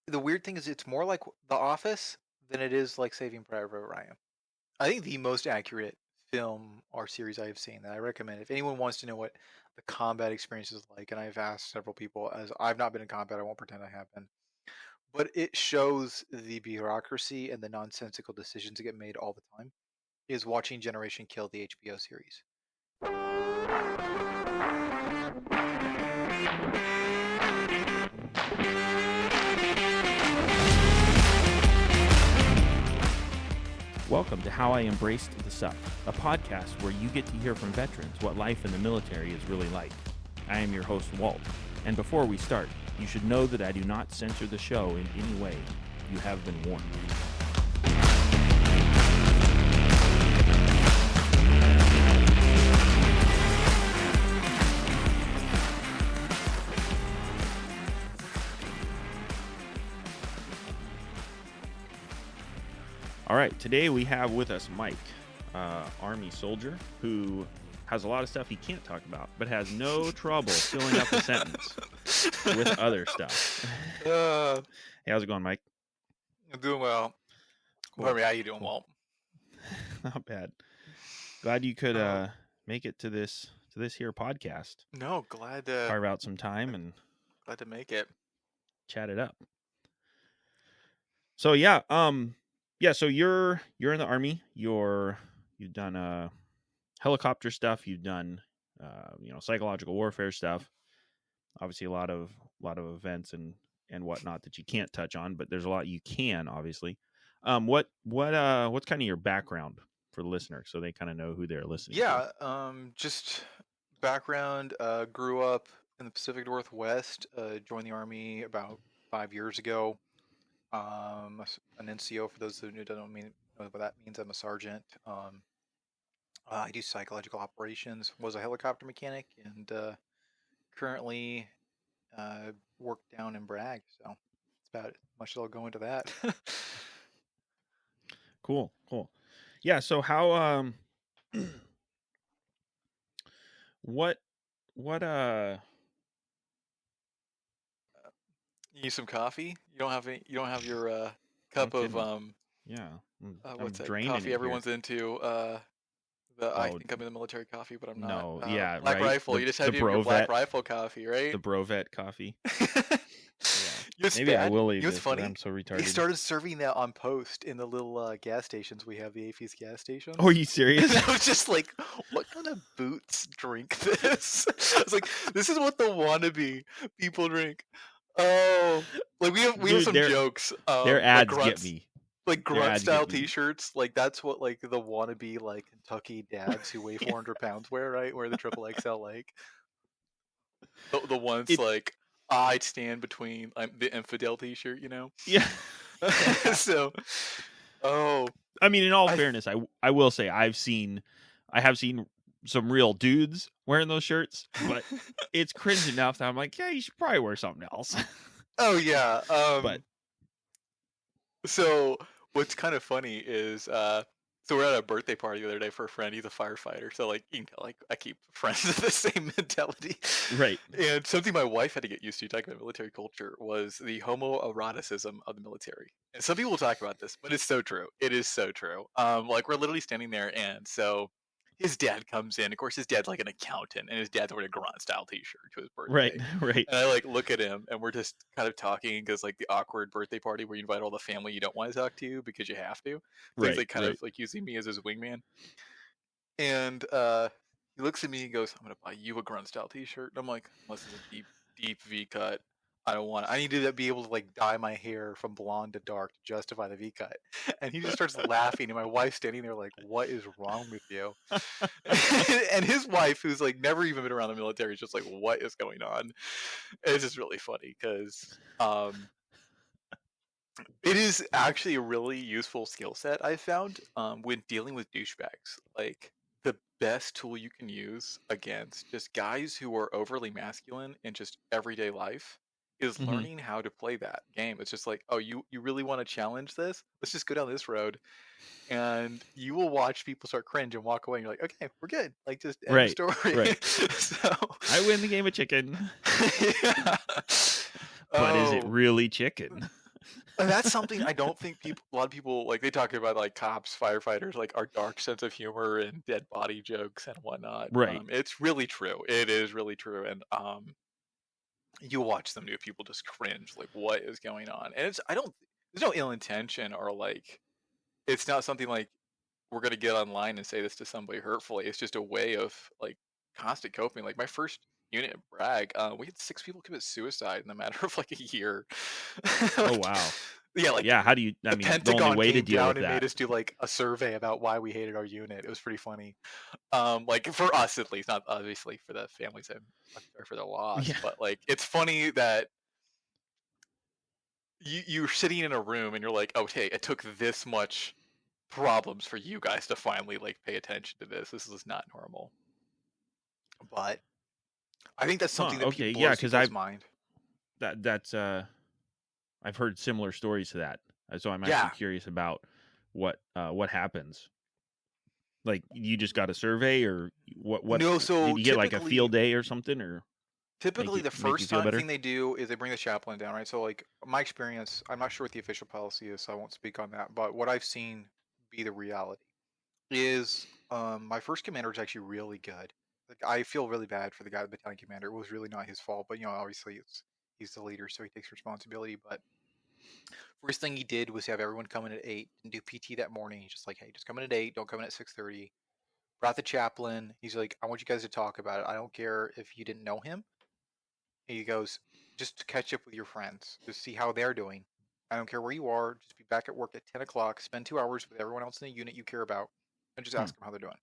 the weird thing is it's more like The Office than it is like Saving Private Ryan. I think the most accurate film or series I have seen that I recommend if anyone wants to know what the combat experience is like, and I've asked several people, as I've not been in combat, I won't pretend I have been, but it shows the bureaucracy and the nonsensical decisions that get made all the time, is watching Generation Kill, the HBO series. Welcome to How I Embraced the Suck, a podcast where you get to hear from veterans what life in the military is really like. I am your host, Walt, and before we start, you should know that I do not censor the show in any way. You have been warned. All right, today we have with us Mike, Army soldier, who has a lot of stuff he can't talk about, but has no trouble filling up a sentence with other stuff. Hey, how's it going, Mike? I'm doing well. Cool. How you doing, Walt? Not bad. Glad you could make it to this here podcast. No, glad to carve out some time and glad to make it. Chat it up. So yeah, so you're in the Army. You've done helicopter stuff. You've done psychological warfare stuff. Obviously, a lot of events and whatnot that you can't touch on, but there's a lot you can, obviously. What's kind of your background for the listener, so they kind of know who they're listening to? Just background. Grew up in the Pacific Northwest. Joined the Army about 5 years ago. An NCO, for those who don't know what that means. I'm a sergeant. I do psychological operations. Was a helicopter mechanic, and currently work down in Bragg. So that's about it. Much I'll go into that. Cool. Yeah. So how what you need some coffee? You don't have any? You don't have your cup of what's that coffee everyone's into? I think I'm in the military coffee, but I'm not. No, Black Rifle. You just had to do your Black Rifle coffee, right? The Brovet coffee. Maybe I will leave this. Funny? I'm so retarded. They started serving that on post in the little gas stations we have, the AFES gas stations. Oh, are you serious? I was just like, what kind of boots drink this? I was like, this is what the wannabe people drink. Oh, like we have some jokes. Their ads get me. Like grunt style T-shirts, like that's what like the wannabe like Kentucky dads who weigh 400 pounds wear, right? Wear the triple XL like the ones like I'd stand between the infidel T-shirt, you know? Yeah. So, I mean, in all fairness, I will say I have seen some real dudes wearing those shirts, but it's cringe enough that I'm like, yeah, you should probably wear something else. Oh yeah. But so what's kind of funny is so we're at a birthday party the other day for a friend. He's a firefighter, so like I keep friends with the same mentality, right? And something my wife had to get used to talking about military culture was the homoeroticism of the military. And some people talk about this, but it's so true. It is so true. Like we're literally standing there, and so his dad comes in. Of course, his dad's like an accountant, and his dad's wearing a grunt style T-shirt to his birthday. Right. And I like look at him, and we're just kind of talking because like the awkward birthday party where you invite all the family you don't want to talk to because you have to. So he's like kind of like using me as his wingman. And he looks at me and goes, "I'm gonna buy you a grunt style T-shirt." And I'm like, "Unless it's a deep V cut, I don't want it. I need to be able to like dye my hair from blonde to dark to justify the V cut." And he just starts laughing, and my wife's standing there like, "What is wrong with you?" And his wife, who's like never even been around the military, is just like, "What is going on?" And it's just really funny because it is actually a really useful skill set I found when dealing with douchebags. Like the best tool you can use against just guys who are overly masculine in just everyday life is learning how to play that game. It's just like, oh, you really want to challenge this? Let's just go down this road. And you will watch people start cringe and walk away. And you're like, okay, we're good. Like, just end the story. Right. So I win the game of chicken. Yeah. But is it really chicken? And that's something I don't think a lot of people like. They talk about like cops, firefighters, like our dark sense of humor and dead body jokes and whatnot. Right. It's really true. It is really true, and you watch some new people just cringe, like what is going on? And it's I don't. There's no ill intention or like it's not something like we're gonna get online and say this to somebody hurtfully. It's just a way of like constant coping. Like my first unit at Bragg, we had 6 people commit suicide in the matter of like a year. Oh Like, wow. yeah, like Yeah. How do you? I the mean, the only Pentagon way to came deal down with and made that. us do like a survey about why we hated our unit. It was pretty funny. Like for us at least, not obviously for the families. I'm sorry for the loss, Yeah. but like it's funny that you're sitting in a room and you're like, okay, it took this much problems for you guys to finally like pay attention to this. This is not normal. But I think that's Huh. something that Okay. Yeah. blows Because people's mind. that's I've heard similar stories to that. So I'm actually Yeah. curious about what happens. Like you just got a survey, or what No, so did you get, like a field day or something, or typically the make you first feel time better? thing they do is they bring the chaplain down, right? So like my experience, I'm not sure what the official policy is, so I won't speak on that. But what I've seen be the reality is my first commander was actually really good. Like I feel really bad for the guy, the battalion commander. It was really not his fault, but obviously he's the leader, so he takes responsibility. But first thing he did was have everyone come in at 8 and do PT that morning. He's just like, hey, just come in at 8, don't come in at 6:30. Brought the chaplain. He's like, I want you guys to talk about it. I don't care if you didn't know him. He goes, just to catch up with your friends, just see how they're doing. I don't care where you are. Just be back at work at 10 o'clock. Spend 2 hours with everyone else in the unit you care about, and just Hmm. ask them how they're doing.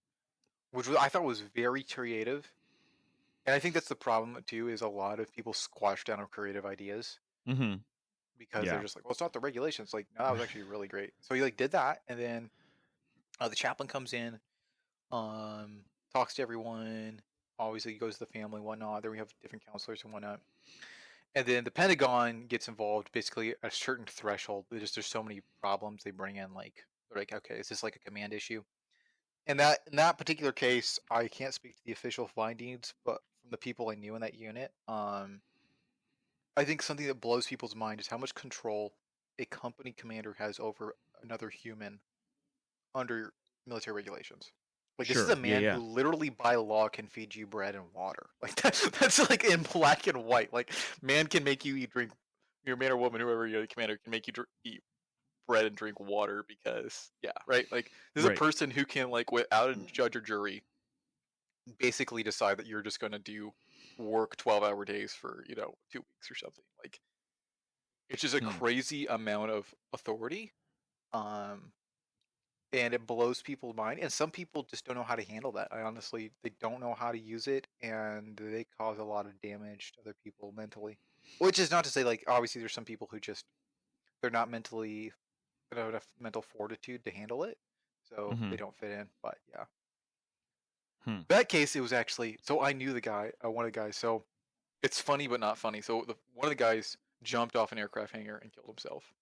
Which I thought was very creative. And I think that's the problem too. Is a lot of people squash down on creative ideas Mm-hmm. because they're Yeah. just like, well, it's not the regulations. Like, no, that was actually really great. So he like did that, and then the chaplain comes in, talks to everyone. Obviously, he goes to the family, and whatnot. Then we have different counselors and whatnot. And then the Pentagon gets involved basically at a certain threshold. There's so many problems they bring in. Like they're like, okay, is this like a command issue? And that in that particular case, I can't speak to the official findings, but from the people I knew in that unit, I think something that blows people's mind is how much control a company commander has over another human under military regulations. Like this is a Sure. Yeah. man who Yeah. literally by law can feed you bread and water. Like that's like in black and white. Like man can make you eat drink. Your man or woman, whoever you're the commander, can make you eat bread and drink water because yeah, right. Like there's a Right. person who can like without a judge or jury basically decide that you're just going to do work 12-hour days for 2 weeks or something. Like it's just a Hmm. crazy amount of authority. Um, and it blows people's mind, and some people just don't know how to handle that. I honestly, they don't know how to use it, and they cause a lot of damage to other people mentally. Which is not to say like obviously there's some people who just they're not mentally they don't have enough mental fortitude to handle it, so Mm-hmm. they don't fit in. But yeah, Hmm. that case it was actually so I knew the guy, one of the guys. So it's funny but not funny. So one of the guys jumped off an aircraft hangar and killed himself.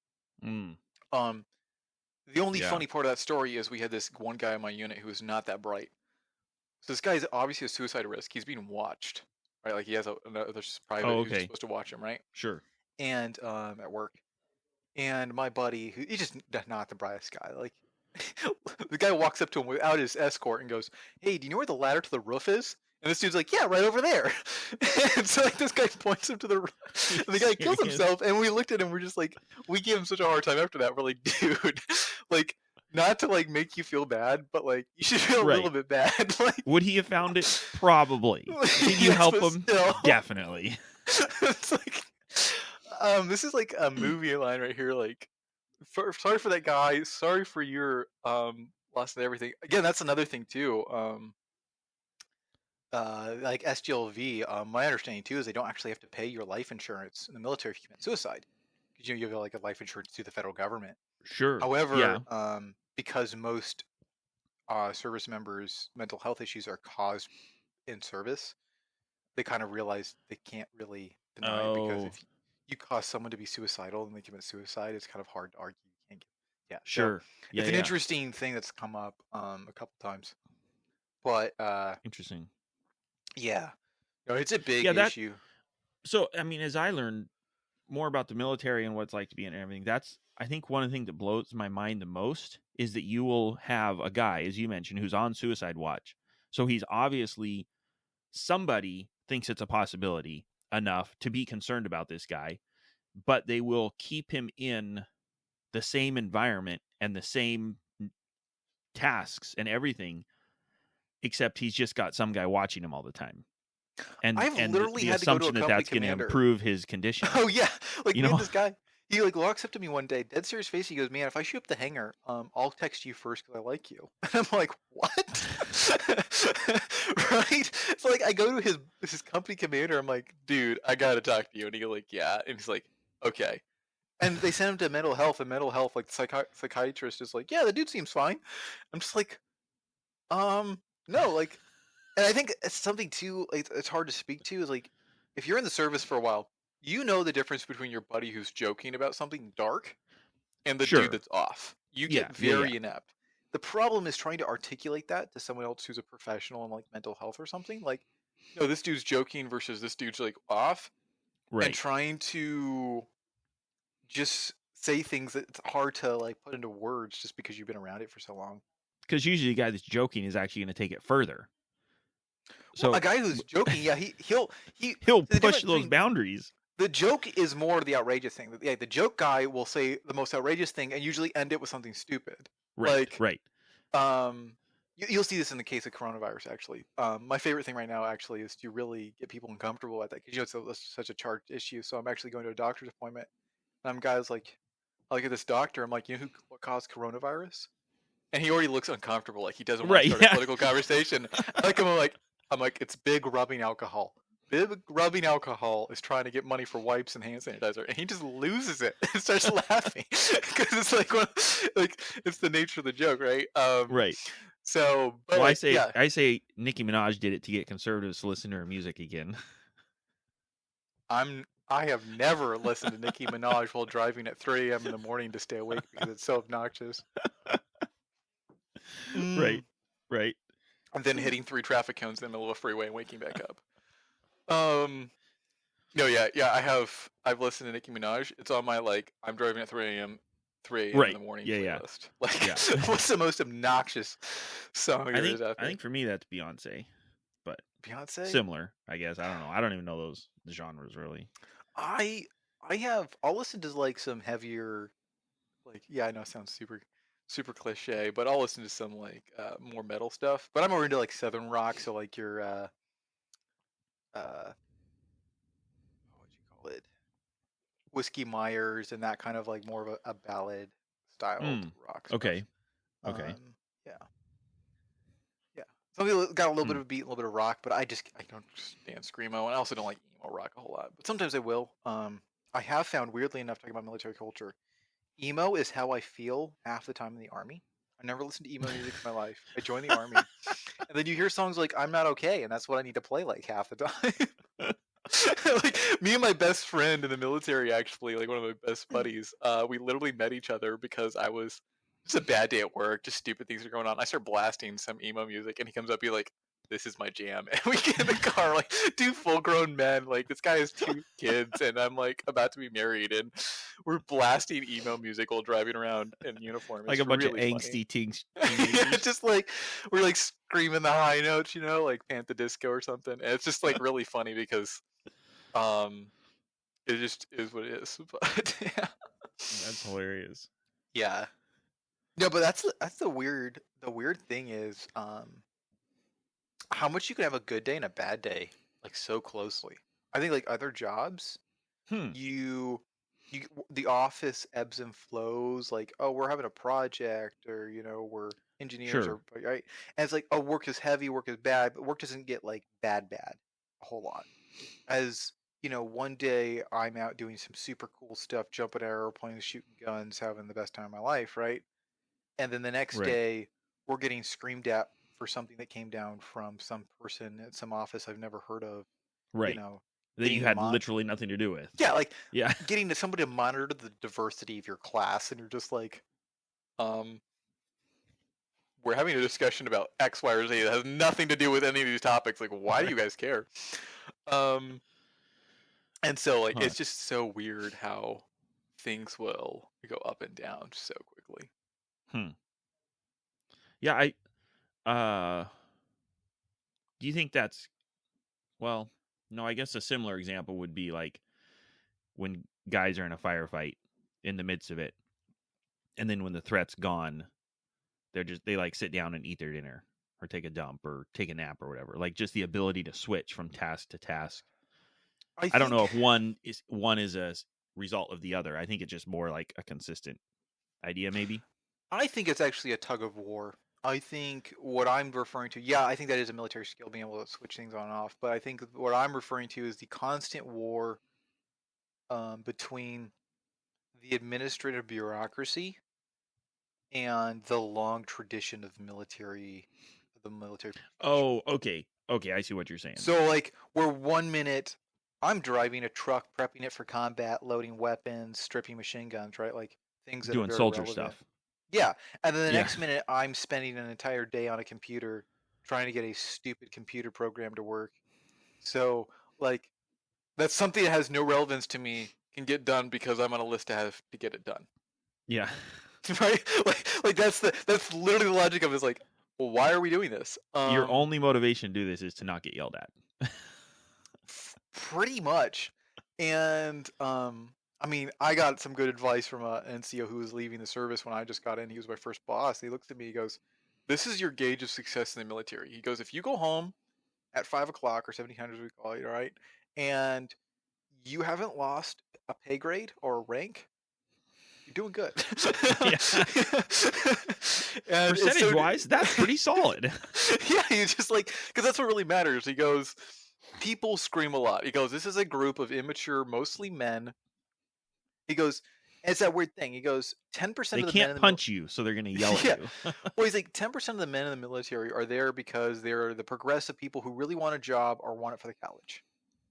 Mm. Um, the only Yeah. funny part of that story is we had this one guy in my unit who was not that bright. So this guy is obviously a suicide risk. He's being watched, right? Like he has another private Oh, who's okay. supposed to watch him, right? Sure. And at work, and my buddy, who he's just not the brightest guy. Like the guy walks up to him without his escort and goes, "Hey, do you know where the ladder to the roof is?" And this dude's like, "Yeah, right over there." And so like this guy points him to the roof, and the guy kills Serious? himself. And we looked at him, we're just like, we gave him such a hard time after that. We're like, dude, like not to like make you feel bad, but like you should feel a little Right. bit bad. Like Would he have found it? Probably. Did you yes, help but him? still, Definitely. it's like this is like a movie line right here. Like, sorry for that guy. Sorry for your loss and everything. Again, that's another thing too. Like SGLV. My understanding too is they don't actually have to pay your life insurance in the military if you commit suicide, because you have like a life insurance through the federal government. Sure. However, Yeah. because most service members' mental health issues are caused in service, they kind of realize they can't really deny it because Oh, if you cause someone to be suicidal and they commit suicide, it's kind of hard to argue. You can't get, yeah. So sure. Yeah. it's an Yeah. interesting thing that's come up a couple times, but Interesting. yeah, no, it's a big Yeah. That. issue. So, I mean, as I learned more about the military and what it's like to be in everything, that's, I think, one of the things that blows my mind the most is that you will have a guy, as you mentioned, who's on suicide watch. So he's obviously, somebody thinks it's a possibility enough to be concerned about this guy, but they will keep him in the same environment and the same tasks and everything, except he's just got some guy watching him all the time. And I've literally the had to go to a assumption that company that's going to commander. improve his condition. Oh yeah, like you we know, had this guy. He like walks up to me one day, dead serious face. He goes, "Man, if I shoot up the hangar, I'll text you first because I like you." And I'm like, "What?" Right? So like, I go to his company commander. I'm like, "Dude, I gotta talk to you." And he goes, like, "Yeah." And he's like, "Okay." And they send him to mental health, and mental health, like the psychiatrist is like, "Yeah, the dude seems fine." I'm just like, no, like, and I think it's something too. Like, it's hard to speak to. Is like, if you're in the service for a while, you know the difference between your buddy who's joking about something dark and the dude sure. that's off. You Yeah, get yeah, very inept. The problem is trying to articulate that to someone else who's a professional in like mental health or something. Like, no, this dude's joking versus this dude's like off, and right. trying to just say things that it's hard to like put into words just because you've been around it for so long. Because usually the guy that's joking is actually going to take it further. Well, So a guy who's joking, yeah, he'll the push difference those between boundaries. the joke is more the outrageous thing. Yeah, the joke guy will say the most outrageous thing and usually end it with something stupid. Right, Like, right. you'll see this in the case of coronavirus. Actually, my favorite thing right now actually is to really get people uncomfortable at that because it's such a charged issue. So I'm actually going to a doctor's appointment, and I'm guys like, I look at this doctor. I'm like, you know what caused coronavirus? And he already looks uncomfortable, like he doesn't want to Right, start a yeah. political conversation. I'm like, it's big rubbing alcohol. Big rubbing alcohol is trying to get money for wipes and hand sanitizer, and he just loses it and starts laughing because it's like it's the nature of the joke, right? Right. So, but Well, like, yeah, I say Nicki Minaj did it to get conservatives to listen to her music again. I have never listened to Nicki Minaj while driving at 3 a.m. in the morning to stay awake because it's so obnoxious. Right, right. And then hitting 3 traffic cones in the middle of a freeway and waking back up. No, yeah, I've listened to Nicki Minaj. It's on my like I'm driving at 3 a.m. in Right. the morning Yeah, yeah. playlist. Like, Yeah. what's the most obnoxious song there is out there? I think for me that's Beyonce, but Beyonce. similar, I guess. I don't know. I don't even know those genres really. I'll listen to like some heavier, like, yeah, I know it sounds super cliche, but I'll listen to some like more metal stuff. But I'm more into like Southern rock, so like your what would you call it? Whiskey Myers and that kind of like more of a ballad styled rock stuff. Okay. Okay. Yeah. Yeah. Some people got a little bit of a beat, a little bit of rock, but I don't stand screamo, and I also don't like emo rock a whole lot. But sometimes I will. I have found, weirdly enough, talking about military culture, emo is how I feel half the time in the army. I never listened to emo music in my life. I joined the army, and then you hear songs like "I'm Not Okay," and that's what I need to play like half the time. Like me and my best friend in the military, actually, like one of my best buddies, we literally met each other because I was just a bad day at work, just stupid things are going on. I start blasting some emo music, and he comes up, be like, "This is my jam," and we get in the car like two full-grown men. Like this guy has 2 kids, and I'm like about to be married, and we're blasting emo music while driving around in uniform. Like it's a bunch really of angsty teens. yeah, just like we're like screaming the high notes, like Pantha Disco or something. And it's just like really funny because it just is what it is. But yeah. That's hilarious. Yeah. No, but that's the weird thing is how much you can have a good day and a bad day like so closely. I think like other jobs, you the office ebbs and flows, like, oh, we're having a project, or we're engineers, Sure. or right, and it's like, oh, work is heavy, work is bad, but work doesn't get like bad a whole lot. As one day I'm out doing some super cool stuff, jumping airplanes, shooting guns, having the best time of my life, right? And then the next Right. day we're getting screamed at for something that came down from some person at some office I've never heard of. Right. That you had literally nothing to do with. Yeah, like yeah, getting to somebody to monitor the diversity of your class, and you're just like, we're having a discussion about X, Y, or Z that has nothing to do with any of these topics. Like, why do you guys care? And so like Huh. it's just so weird how things will go up and down so quickly. Hmm. Yeah, uh do you think that's well, no, I guess a similar example would be like when guys are in a firefight in the midst of it, and then when the threat's gone, they like sit down and eat their dinner or take a dump or take a nap or whatever. Like just the ability to switch from task to task. I I don't know think if one is a result of the other. I think it's just more like a consistent idea, maybe. I think it's actually a tug of war. I think what I'm referring to, yeah, I think that is a military skill, being able to switch things on and off. But I think what I'm referring to is the constant war between the administrative bureaucracy and the long tradition of the military profession. Oh, okay. Okay, I see what you're saying. So, like, where 1 minute I'm driving a truck, prepping it for combat, loading weapons, stripping machine guns, right? Like, things that are Doing very soldier relevant. stuff. Yeah. And then the Yeah. next minute, I'm spending an entire day on a computer trying to get a stupid computer program to work. So, like, that's something that has no relevance to me can get done because I'm on a list to have to get it done. Yeah. Right? Like that's literally the logic of it, is like, well, why are we doing this? Your only motivation to do this is to not get yelled at. Pretty much. And I mean, I got some good advice from an NCO who was leaving the service when I just got in. He was my first boss. He looks at me, he goes, "This is your gauge of success in the military." He goes, "If you go home at 5 o'clock or 1700 as we call it, all right, and you haven't lost a pay grade or a rank, you're doing good." Yeah. And it's Percentage so wise, that's pretty solid. yeah, he's just like, because that's what really matters. He goes, people scream a lot. He goes, this is a group of immature, mostly men. He goes, and it's that weird thing. He goes, 10% They of the men can't in the punch you, so they're going to yell at yeah. you. Well, he's like, 10% of the men in the military are there because they're the progressive people who really want a job or want it for the college.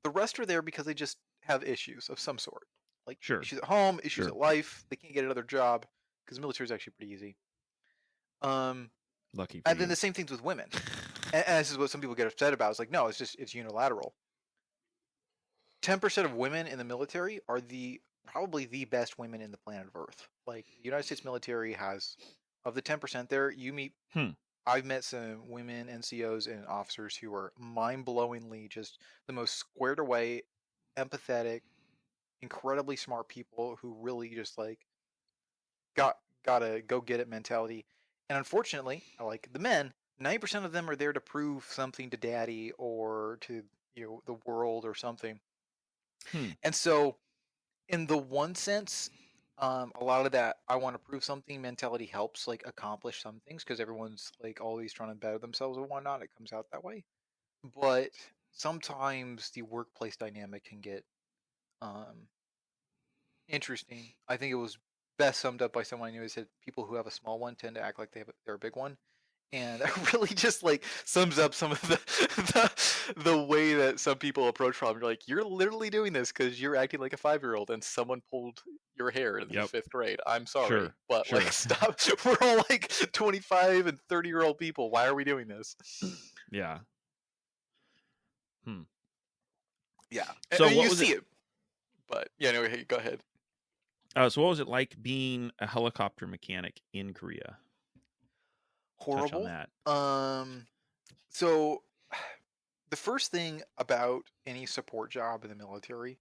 The rest are there because they just have issues of some sort, like Sure. issues at home, issues Sure. at life. They can't get another job because the military is actually pretty easy. Um, Lucky for and then you. the same things with women. And this is what some people get upset about. It's like, no, it's unilateral. 10% of women in the military are probably the best women in the planet of Earth. Like, the United States military has, of the 10% there, Hmm. I've met some women NCOs and officers who are mind-blowingly just the most squared away, empathetic, incredibly smart people who really just like gotta go get it mentality. And unfortunately, like the men, 90% of them are there to prove something to daddy or to the world or something. Hmm. And so, in the one sense, a lot of that I want to prove something mentality helps like accomplish some things because everyone's like always trying to better themselves and whatnot. It comes out that way. But sometimes the workplace dynamic can get um, interesting. I think it was best summed up by someone I knew who said people who have a small one tend to act like they're a big one. And that really just like sums up some of the way that some people approach problems. You're like, you're literally doing this because you're acting like a 5-year-old and someone pulled your hair in the Yep. fifth grade. I'm sorry, Sure. but like, Sure. stop. We're all like 25 and 30-year-old people. Why are we doing this? Yeah. Hmm. Yeah, So what you was see it? it, but yeah. No, hey, go ahead. So what was it like being a helicopter mechanic in Korea? Touch on Horrible. that. So the first thing about any support job in the military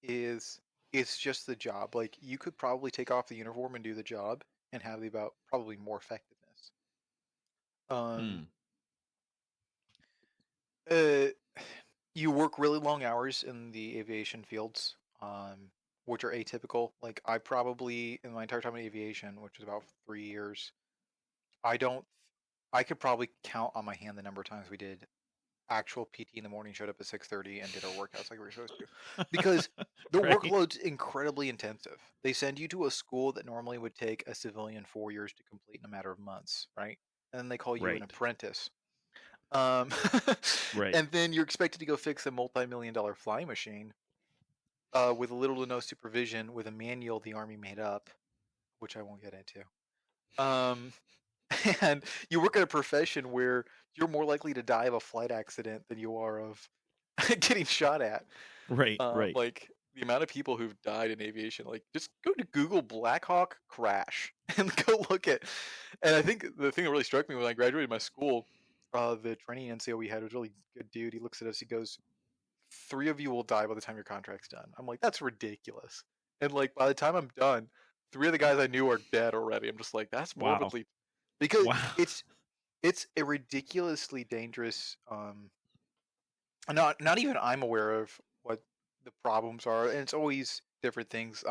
is it's just the job. Like, you could probably take off the uniform and do the job and have the about probably more effectiveness. Um, Hmm. uh, you work really long hours in the aviation fields, which are atypical. Like, I probably in my entire time in aviation, which is about 3 years, I don't. I could probably count on my hand the number of times we did actual PT in the morning, showed up at 6:30 and did our workouts like we were supposed to, because the Right. workload's incredibly intensive. They send you to a school that normally would take a civilian 4 years to complete in a matter of months, right? And then they call you an Right. apprentice. Um, Right. and then you're expected to go fix a multi-million-dollar flying machine with little to no supervision with a manual the Army made up, which I won't get into. Um, and you work at a profession where you're more likely to die of a flight accident than you are of getting shot at. Right. Like the amount of people who've died in aviation, like just go to Google Black Hawk crash and go look at. And I think the thing that really struck me when I graduated my school, the training NCO we had was a really good dude. He looks at us, he goes, 3 of you will die by the time your contract's done. I'm like, that's ridiculous. And like by the time I'm done, 3 of the guys I knew are dead already. I'm just like, that's Wow. morbidly, because Wow. it's a ridiculously dangerous. Not even I'm aware of what the problems are, and it's always different things.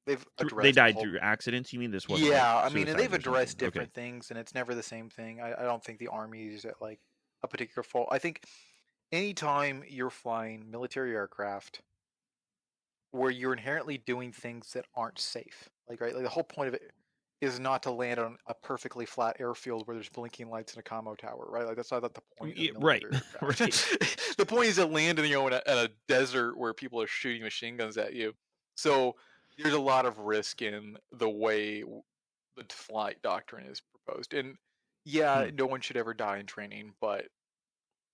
They've addressed They the died whole. through accidents. You mean this wasn't like Yeah, I mean, and they've suicides or something? addressed Okay. different things, and it's never the same thing. I don't think the Army is at like a particular fault. I think anytime you're flying military aircraft where you're inherently doing things that aren't safe, like the whole point of it is not to land on a perfectly flat airfield where there's blinking lights and a commo tower, right? Like that's not the point of Right. military aircraft. Right. The point is to land in in a desert where people are shooting machine guns at you. So there's a lot of risk in the way the flight doctrine is proposed. And yeah, no one should ever die in training, but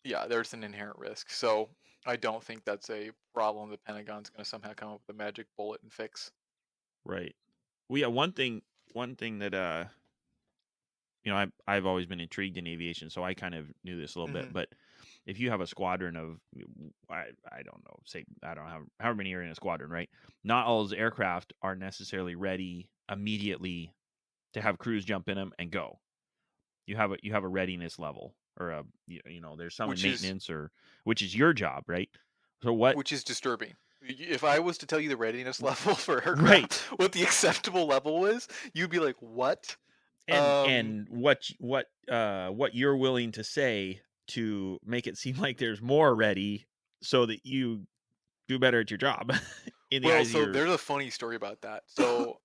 yeah, there's an inherent risk. So I don't think that's a problem the Pentagon's going to somehow come up with a magic bullet and fix. Right. Well, yeah. One thing that I've always been intrigued in aviation, so I kind of knew this a little bit. But if you have a squadron of, I don't know, say I don't know however many are in a squadron, right? Not all those aircraft are necessarily ready immediately to have crews jump in them and go. You have a readiness level, or there's some in maintenance, which is your job, right? So which is disturbing. If I was to tell you the readiness level for aircraft, right, what the acceptable level is, you'd be like, "What?" And what you're willing to say to make it seem like there's more ready, so that you do better at your job. There's a funny story about that. So,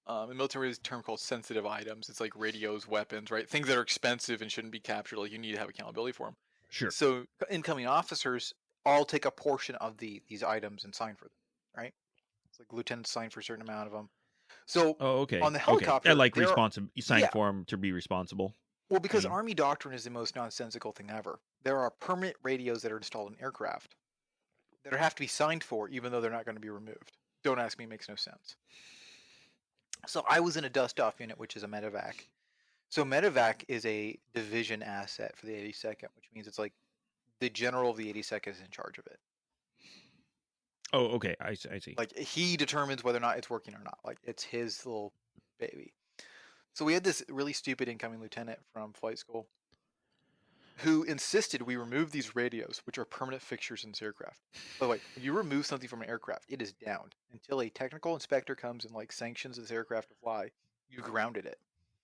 in military, there's a term called sensitive items. It's like radios, weapons, right? Things that are expensive and shouldn't be captured. Like you need to have accountability for them. Sure. So, incoming officers all take a portion of these items and sign for them, right? It's like lieutenants sign for a certain amount of them. So, okay. on the helicopter, like you sign for them to be responsible. Well, because Army doctrine is the most nonsensical thing ever. There are permanent radios that are installed in aircraft that have to be signed for, even though they're not going to be removed. Don't ask me; it makes no sense. So I was in a dust-off unit, which is a medevac. So medevac is a division asset for the 82nd, which means it's like the general of the 82nd is in charge of it. Oh, okay. I see. Like he determines whether or not it's working or not. Like it's his little baby. So we had this really stupid incoming lieutenant from flight school who insisted we remove these radios, which are permanent fixtures in this aircraft. By the way, when you remove something from an aircraft, it is downed until a technical inspector comes and like sanctions this aircraft to fly. You grounded it.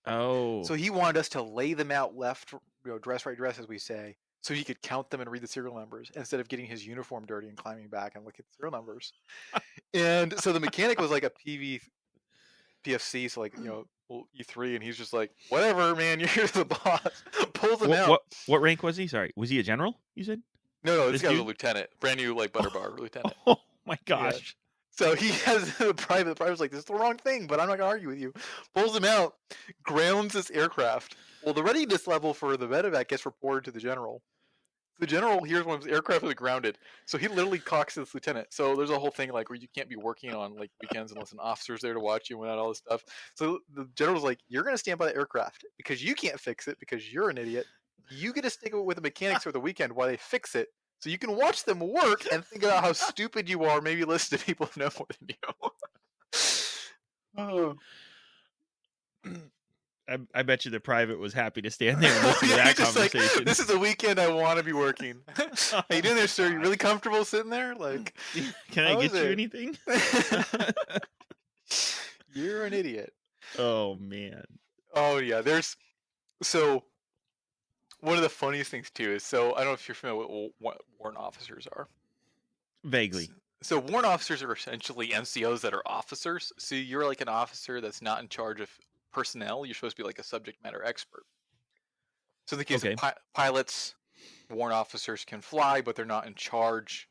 Oh. So he wanted us to lay them out left, dress right, dress as we say, so he could count them and read the serial numbers instead of getting his uniform dirty and climbing back and looking at the serial numbers. And so the mechanic was like a PFC, so like E3, and he's just like, whatever, man, you're the boss. Pulls him out. What rank was he? Sorry, was he a general? You said? No, this guy was a lieutenant, brand new like butter bar lieutenant. Oh my gosh! Yeah. So he has the private. The private's like, this is the wrong thing, but I'm not gonna argue with you. Pulls him out, grounds this aircraft. Well, the readiness level for the medevac gets reported to the general. The general hears one of his aircraft is grounded, so he literally cocks to this lieutenant. So there's a whole thing like where you can't be working on like weekends unless an officer's there to watch you and all this stuff. So the general's like, you're gonna stand by the aircraft because you can't fix it because you're an idiot. You get to stick with the mechanics for the weekend while they fix it, so you can watch them work and think about how stupid you are. Maybe listen to people who know more than you. I bet you the private was happy to stand there and listen to that conversation. Like, this is a weekend I want to be working. How you doing there, sir? You really comfortable sitting there? Like, can I get you anything? You're an idiot. Oh man. Oh yeah. So one of the funniest things too is, so I don't know if you're familiar with what warrant officers are. Vaguely. So warrant officers are essentially NCOs that are officers. So you're like an officer that's not in charge of personnel. You're supposed to be like a subject matter expert. So in the case of pilots, warrant officers can fly, but they're not in charge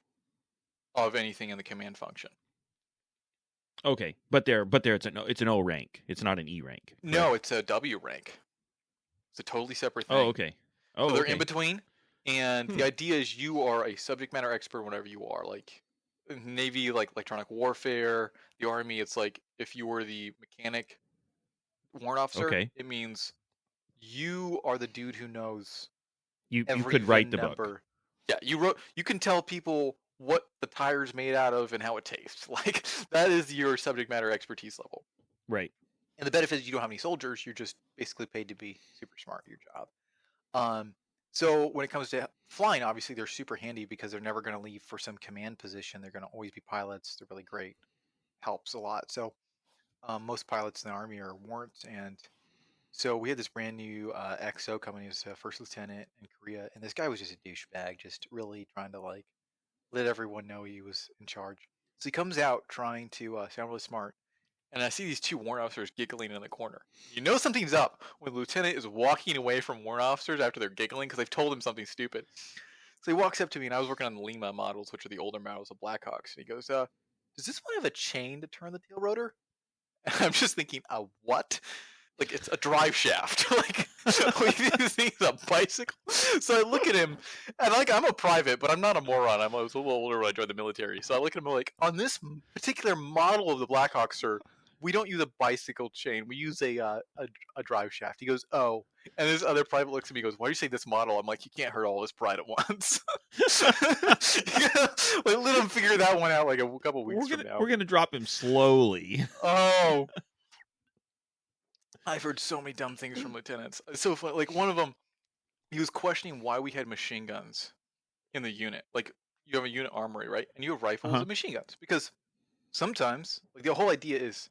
of anything in the command function. Okay, but it's an O rank. It's not an E rank. No, it's a W rank. It's a totally separate thing. Oh, okay. So they're in between. And the idea is you are a subject matter expert whenever you are. Like Navy, like electronic warfare. The Army, it's like if you were the mechanic warrant officer, Okay. it means you are the dude who knows You every could write VIN the book. number. Yeah, you can tell people what the tire's made out of and how it tastes. Like that is your subject matter expertise level. Right. And the benefit is you don't have any soldiers. You're just basically paid to be super smart at your job. So when it comes to flying, obviously they're super handy because they're never going to leave for some command position. They're going to always be pilots. They're really great. Helps a lot. So most pilots in the Army are warrants, and so we had this brand new XO coming. He was a first lieutenant in Korea, and this guy was just a douchebag, just really trying to like let everyone know he was in charge. So he comes out trying to sound really smart, and I see these two warrant officers giggling in the corner. You know something's up when the lieutenant is walking away from warrant officers after they're giggling because they've told him something stupid. So he walks up to me, and I was working on the Lima models, which are the older models of Blackhawks, and he goes, does this one have a chain to turn the tail rotor? And I'm just thinking, what? Like it's a drive shaft. Like this thing's a bicycle. So I look at him, and like I'm a private, but I'm not a moron. I was a little older when I joined the military. So I look at him like, on this particular model of the Blackhawk, sir, we don't use a bicycle chain. We use a drive shaft. He goes, oh. And this other private looks at me and goes, why do you say this model? I'm like, you can't hurt all this pride at once. Like, let him figure that one out like a couple weeks from now. We're going to drop him slowly. Oh. I've heard so many dumb things from lieutenants. It's so funny. Like one of them, he was questioning why we had machine guns in the unit. Like you have a unit armory, right? And you have rifles and machine guns. Because sometimes, like the whole idea is,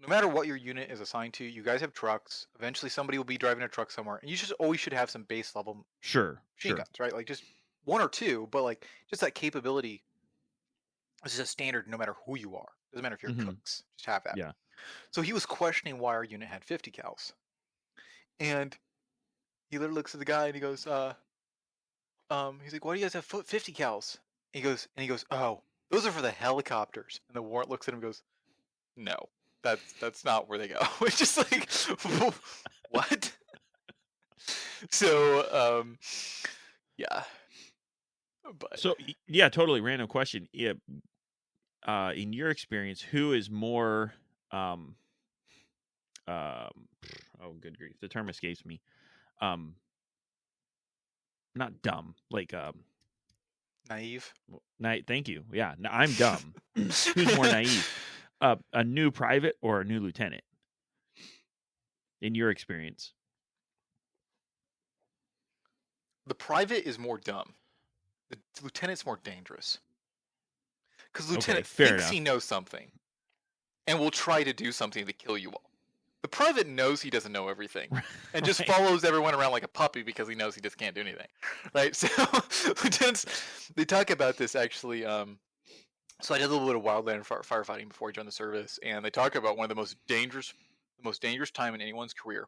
no matter what your unit is assigned to, you guys have trucks. Eventually, somebody will be driving a truck somewhere, and you just always should have some base level machine guns, right? Like just one or two, but like just that capability is just a standard no matter who you are. Doesn't matter if you're cooks. Just have that. Yeah. So he was questioning why our unit had 50 cals. And he literally looks at the guy and he goes, he's like, why do you guys have 50 cals? And he goes, oh, those are for the helicopters. And the warrant looks at him and goes, no, that's not where they go. It's just like, what? So, yeah. But so yeah, totally random question. Yeah, in your experience, who is more oh good grief, the term escapes me. Not dumb, like naive. Thank you. Yeah, I'm dumb. Who's more naive? A new private or a new lieutenant? In your experience, the private is more dumb. The lieutenant's more dangerous. Because lieutenant thinks he knows something and will try to do something to kill you all. The private knows he doesn't know everything and just follows everyone around like a puppy because he knows he just can't do anything, right? So lieutenants, they talk about this actually. So I did a little bit of wildland firefighting before I joined the service, and they talk about one of the most dangerous time in anyone's career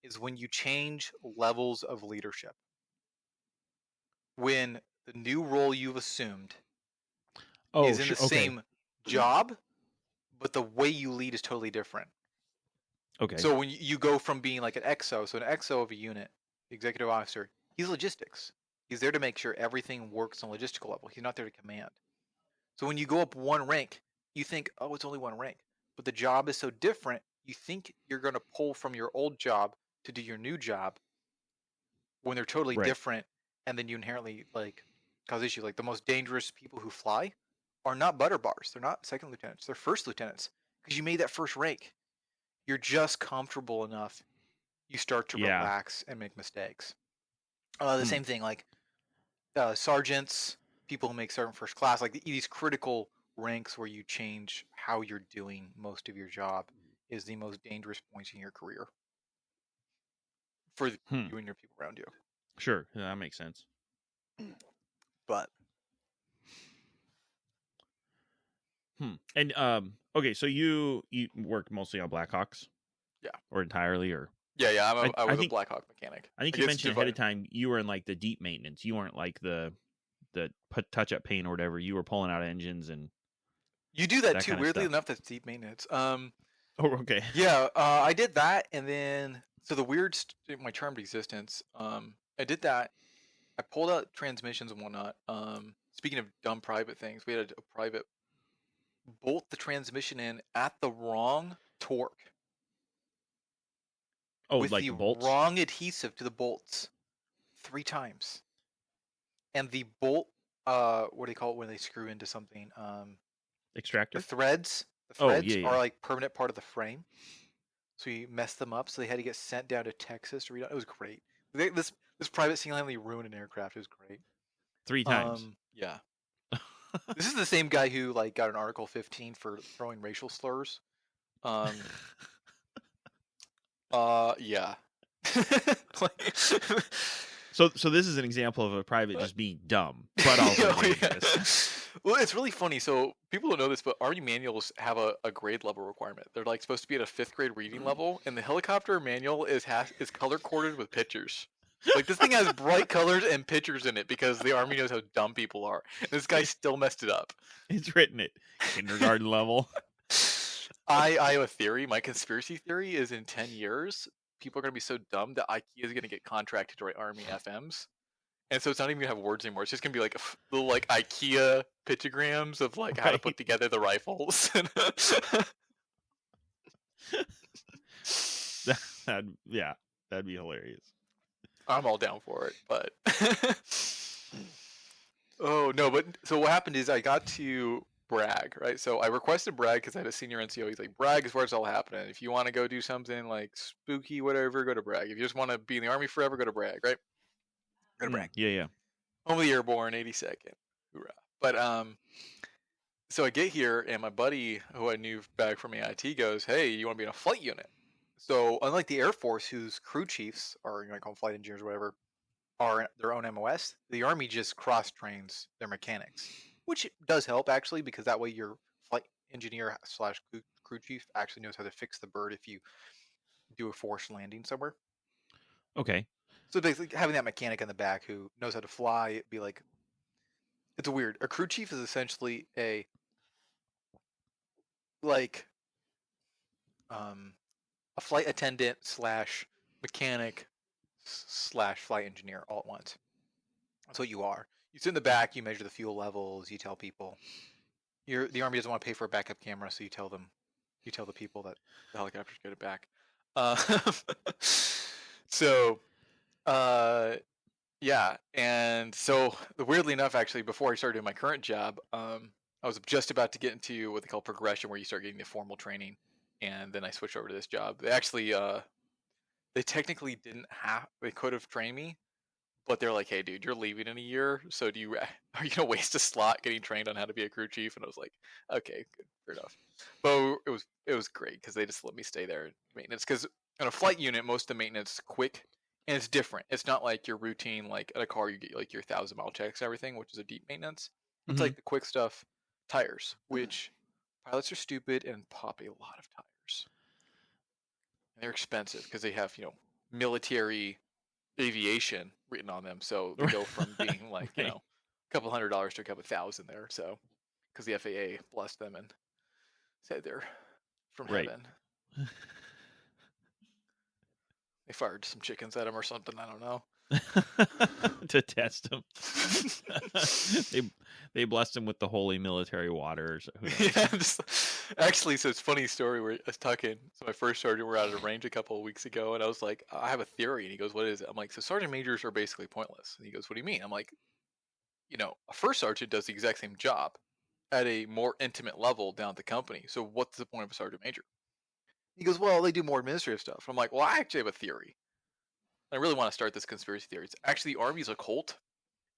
is when you change levels of leadership. When the new role you've assumed is in the same job, but the way you lead is totally different. Okay. So when you go from being like an XO, so an XO of a unit, the executive officer, he's logistics. He's there to make sure everything works on a logistical level. He's not there to command. So when you go up one rank, you think, oh, it's only one rank. But the job is so different, you think you're going to pull from your old job to do your new job when they're totally different. And then you inherently like cause issue. Like the most dangerous people who fly are not butter bars. They're not second lieutenants. They're first lieutenants because you made that first rank. You're just comfortable enough. You start to relax and make mistakes. The same thing, like sergeants, people who make sergeant first class, like these critical ranks where you change how you're doing most of your job is the most dangerous points in your career for you and your people around you. Sure, yeah, that makes sense. But and okay, so you work mostly on Blackhawks, or entirely, or I was a Blackhawk mechanic. I think you mentioned ahead of time you were in like the deep maintenance. You weren't like the touch up paint or whatever. You were pulling out engines and you do that too. Weirdly enough, that's deep maintenance. Oh, okay. Yeah, I did that, and then so the weird my charmed existence. I did that, I pulled out transmissions and whatnot. Speaking of dumb private things, we had a private bolt the transmission in at the wrong torque. Oh, with like the the bolts? wrong adhesive to the bolts 3 times. And the bolt, what do they call it when they screw into something? Extractor? The threads Oh, yeah. are like permanent part of the frame. So we messed them up, so they had to get sent down to Texas to redone. It was great. This private single-handedly ruined an aircraft. It was great. 3 times. Yeah. This is the same guy who like got an Article 15 for throwing racial slurs. Yeah. So this is an example of a private just being dumb, but also dangerous. Well, it's really funny. So people don't know this, but Army manuals have a grade level requirement. They're like supposed to be at a 5th grade reading level, and the helicopter manual is color coded with pictures. Like this thing has bright colors and pictures in it because the Army knows how dumb people are. And this guy still messed it up. It's written at kindergarten level. I have a theory. My conspiracy theory is in 10 years, people are going to be so dumb that IKEA is going to get contracted to write Army FMs. And so it's not even going to have words anymore. It's just going to be like little like IKEA pictograms of like how to put together the rifles. That'd be hilarious. I'm all down for it, but oh no, but so what happened is I got to brag, right? So I requested brag because I had a senior NCO. He's like, brag is where it's all happening. If you want to go do something like spooky, whatever, go to brag. If you just want to be in the Army forever, go to brag, right? Go to brag. Yeah. Home of the Airborne, 82nd. Hoorah. But so I get here and my buddy who I knew back from AIT goes, hey, you want to be in a flight unit? So unlike the Air Force, whose crew chiefs, or you might call them flight engineers or whatever, are their own MOS, the Army just cross trains their mechanics, which does help actually because that way your flight engineer / crew chief actually knows how to fix the bird if you do a forced landing somewhere. Okay. So basically having that mechanic in the back who knows how to fly, it'd be like, it's weird. A crew chief is essentially a flight attendant / mechanic / flight engineer all at once. That's what you are. You sit in the back, you measure the fuel levels, you tell people. The Army doesn't want to pay for a backup camera, so you tell the people that the helicopters get it back. Yeah, and so weirdly enough, actually, before I started doing my current job, I was just about to get into what they call progression, where you start getting the formal training, and then I switched over to this job. They actually, they technically they could have trained me, but they're like, hey, dude, you're leaving in a year, so are you gonna waste a slot getting trained on how to be a crew chief? And I was like, okay, good, fair enough. But it was great because they just let me stay there in maintenance. Because in a flight unit, most of the maintenance is quick and it's different. It's not like your routine, like at a car, you get like your 1,000-mile checks, everything, which is a deep maintenance. It's like the quick stuff, tires, which pilots are stupid and pop a lot of tires. And they're expensive because they have military aviation written on them, so they go from being like a couple $100 to a couple $1,000 there. So because the FAA blessed them and said they're from heaven. They fired some chickens at him or something. I don't know. To test him. they blessed him with the holy military waters. Yeah, actually, so it's a funny story where I was talking. So my first sergeant, we're out at a range a couple of weeks ago, and I was like, I have a theory. And he goes, what is it? I'm like, so sergeant majors are basically pointless. And he goes, what do you mean? I'm like, a first sergeant does the exact same job at a more intimate level down at the company. So what's the point of a sergeant major? He goes, well, they do more administrative stuff. I'm like, well, I actually have a theory. I really want to start this conspiracy theory. It's actually the Army's a cult,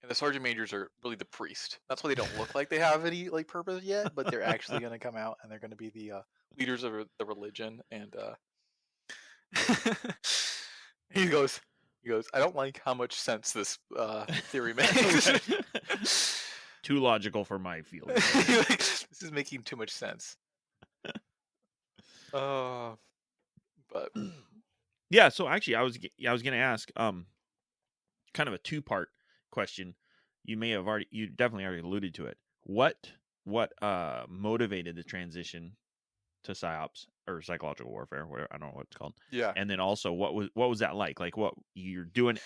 and the sergeant majors are really the priest. That's why they don't look like they have any purpose yet, but they're actually going to come out and they're going to be the leaders of the religion. And he goes, I don't like how much sense this theory makes. Too logical for my field. This is making too much sense. But yeah, so actually I was going to ask kind of a 2-part question. You definitely already alluded to it. What motivated the transition to psyops or psychological warfare, whatever, I don't know what it's called. Yeah. And then also what was that like? Like what you're doing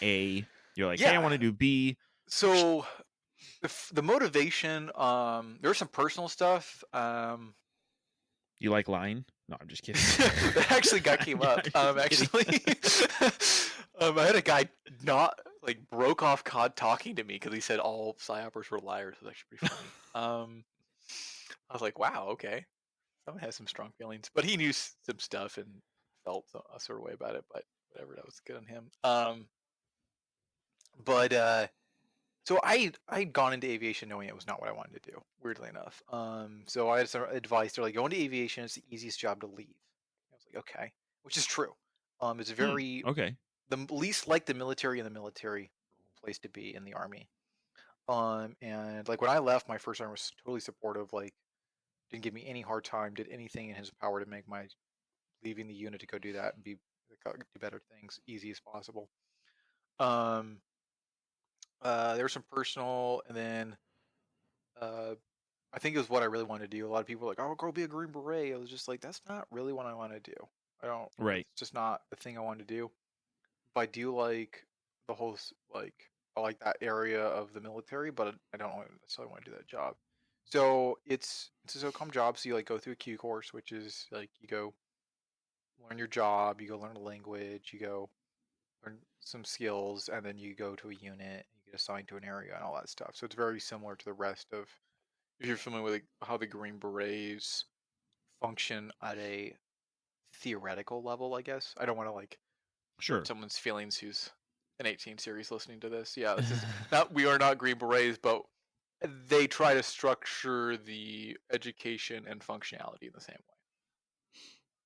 You're like, hey, I want to do B. So the motivation, there's some personal stuff. You like lying? No, I'm just kidding. That actually came up. Actually, I had a guy not like broke off COD talking to me because he said all psyoppers were liars. It was actually pretty funny. I was like, wow, okay, someone has some strong feelings, but he knew some stuff and felt a sort of way about it. But whatever, that was good on him. But so I'd gone into aviation knowing it was not what I wanted to do. Weirdly enough, so I had some advice. They're like, go into aviation. It's the easiest job to leave. I was like, okay, which is true. It's very okay. the least like the military in the military place to be in the army. And like when I left, my first sergeant was totally supportive. Like, didn't give me any hard time. Did anything in his power to make my leaving the unit to go do that and do better things easy as possible. Um, there was some personal, and then I think it was what I really wanted to do. A lot of people were like, "Oh, go be a Green Beret." I was just like, "That's not really what I want to do. I don't. Right. It's just not the thing I want to do." But I do like the whole I like that area of the military, but I don't necessarily want to do that job. So it's a SOCOM job. So you like go through a Q course, which is like you go learn your job, you go learn a language, you go learn some skills, and then you go to a unit, you get assigned to an area and all that stuff. So it's very similar to the rest of, if you're familiar with like, how the Green Berets function at a theoretical level, I guess. I don't want to like hurt someone's feelings who's an 18 series listening to this. Yeah, this is not, we are not Green Berets, but they try to structure the education and functionality in the same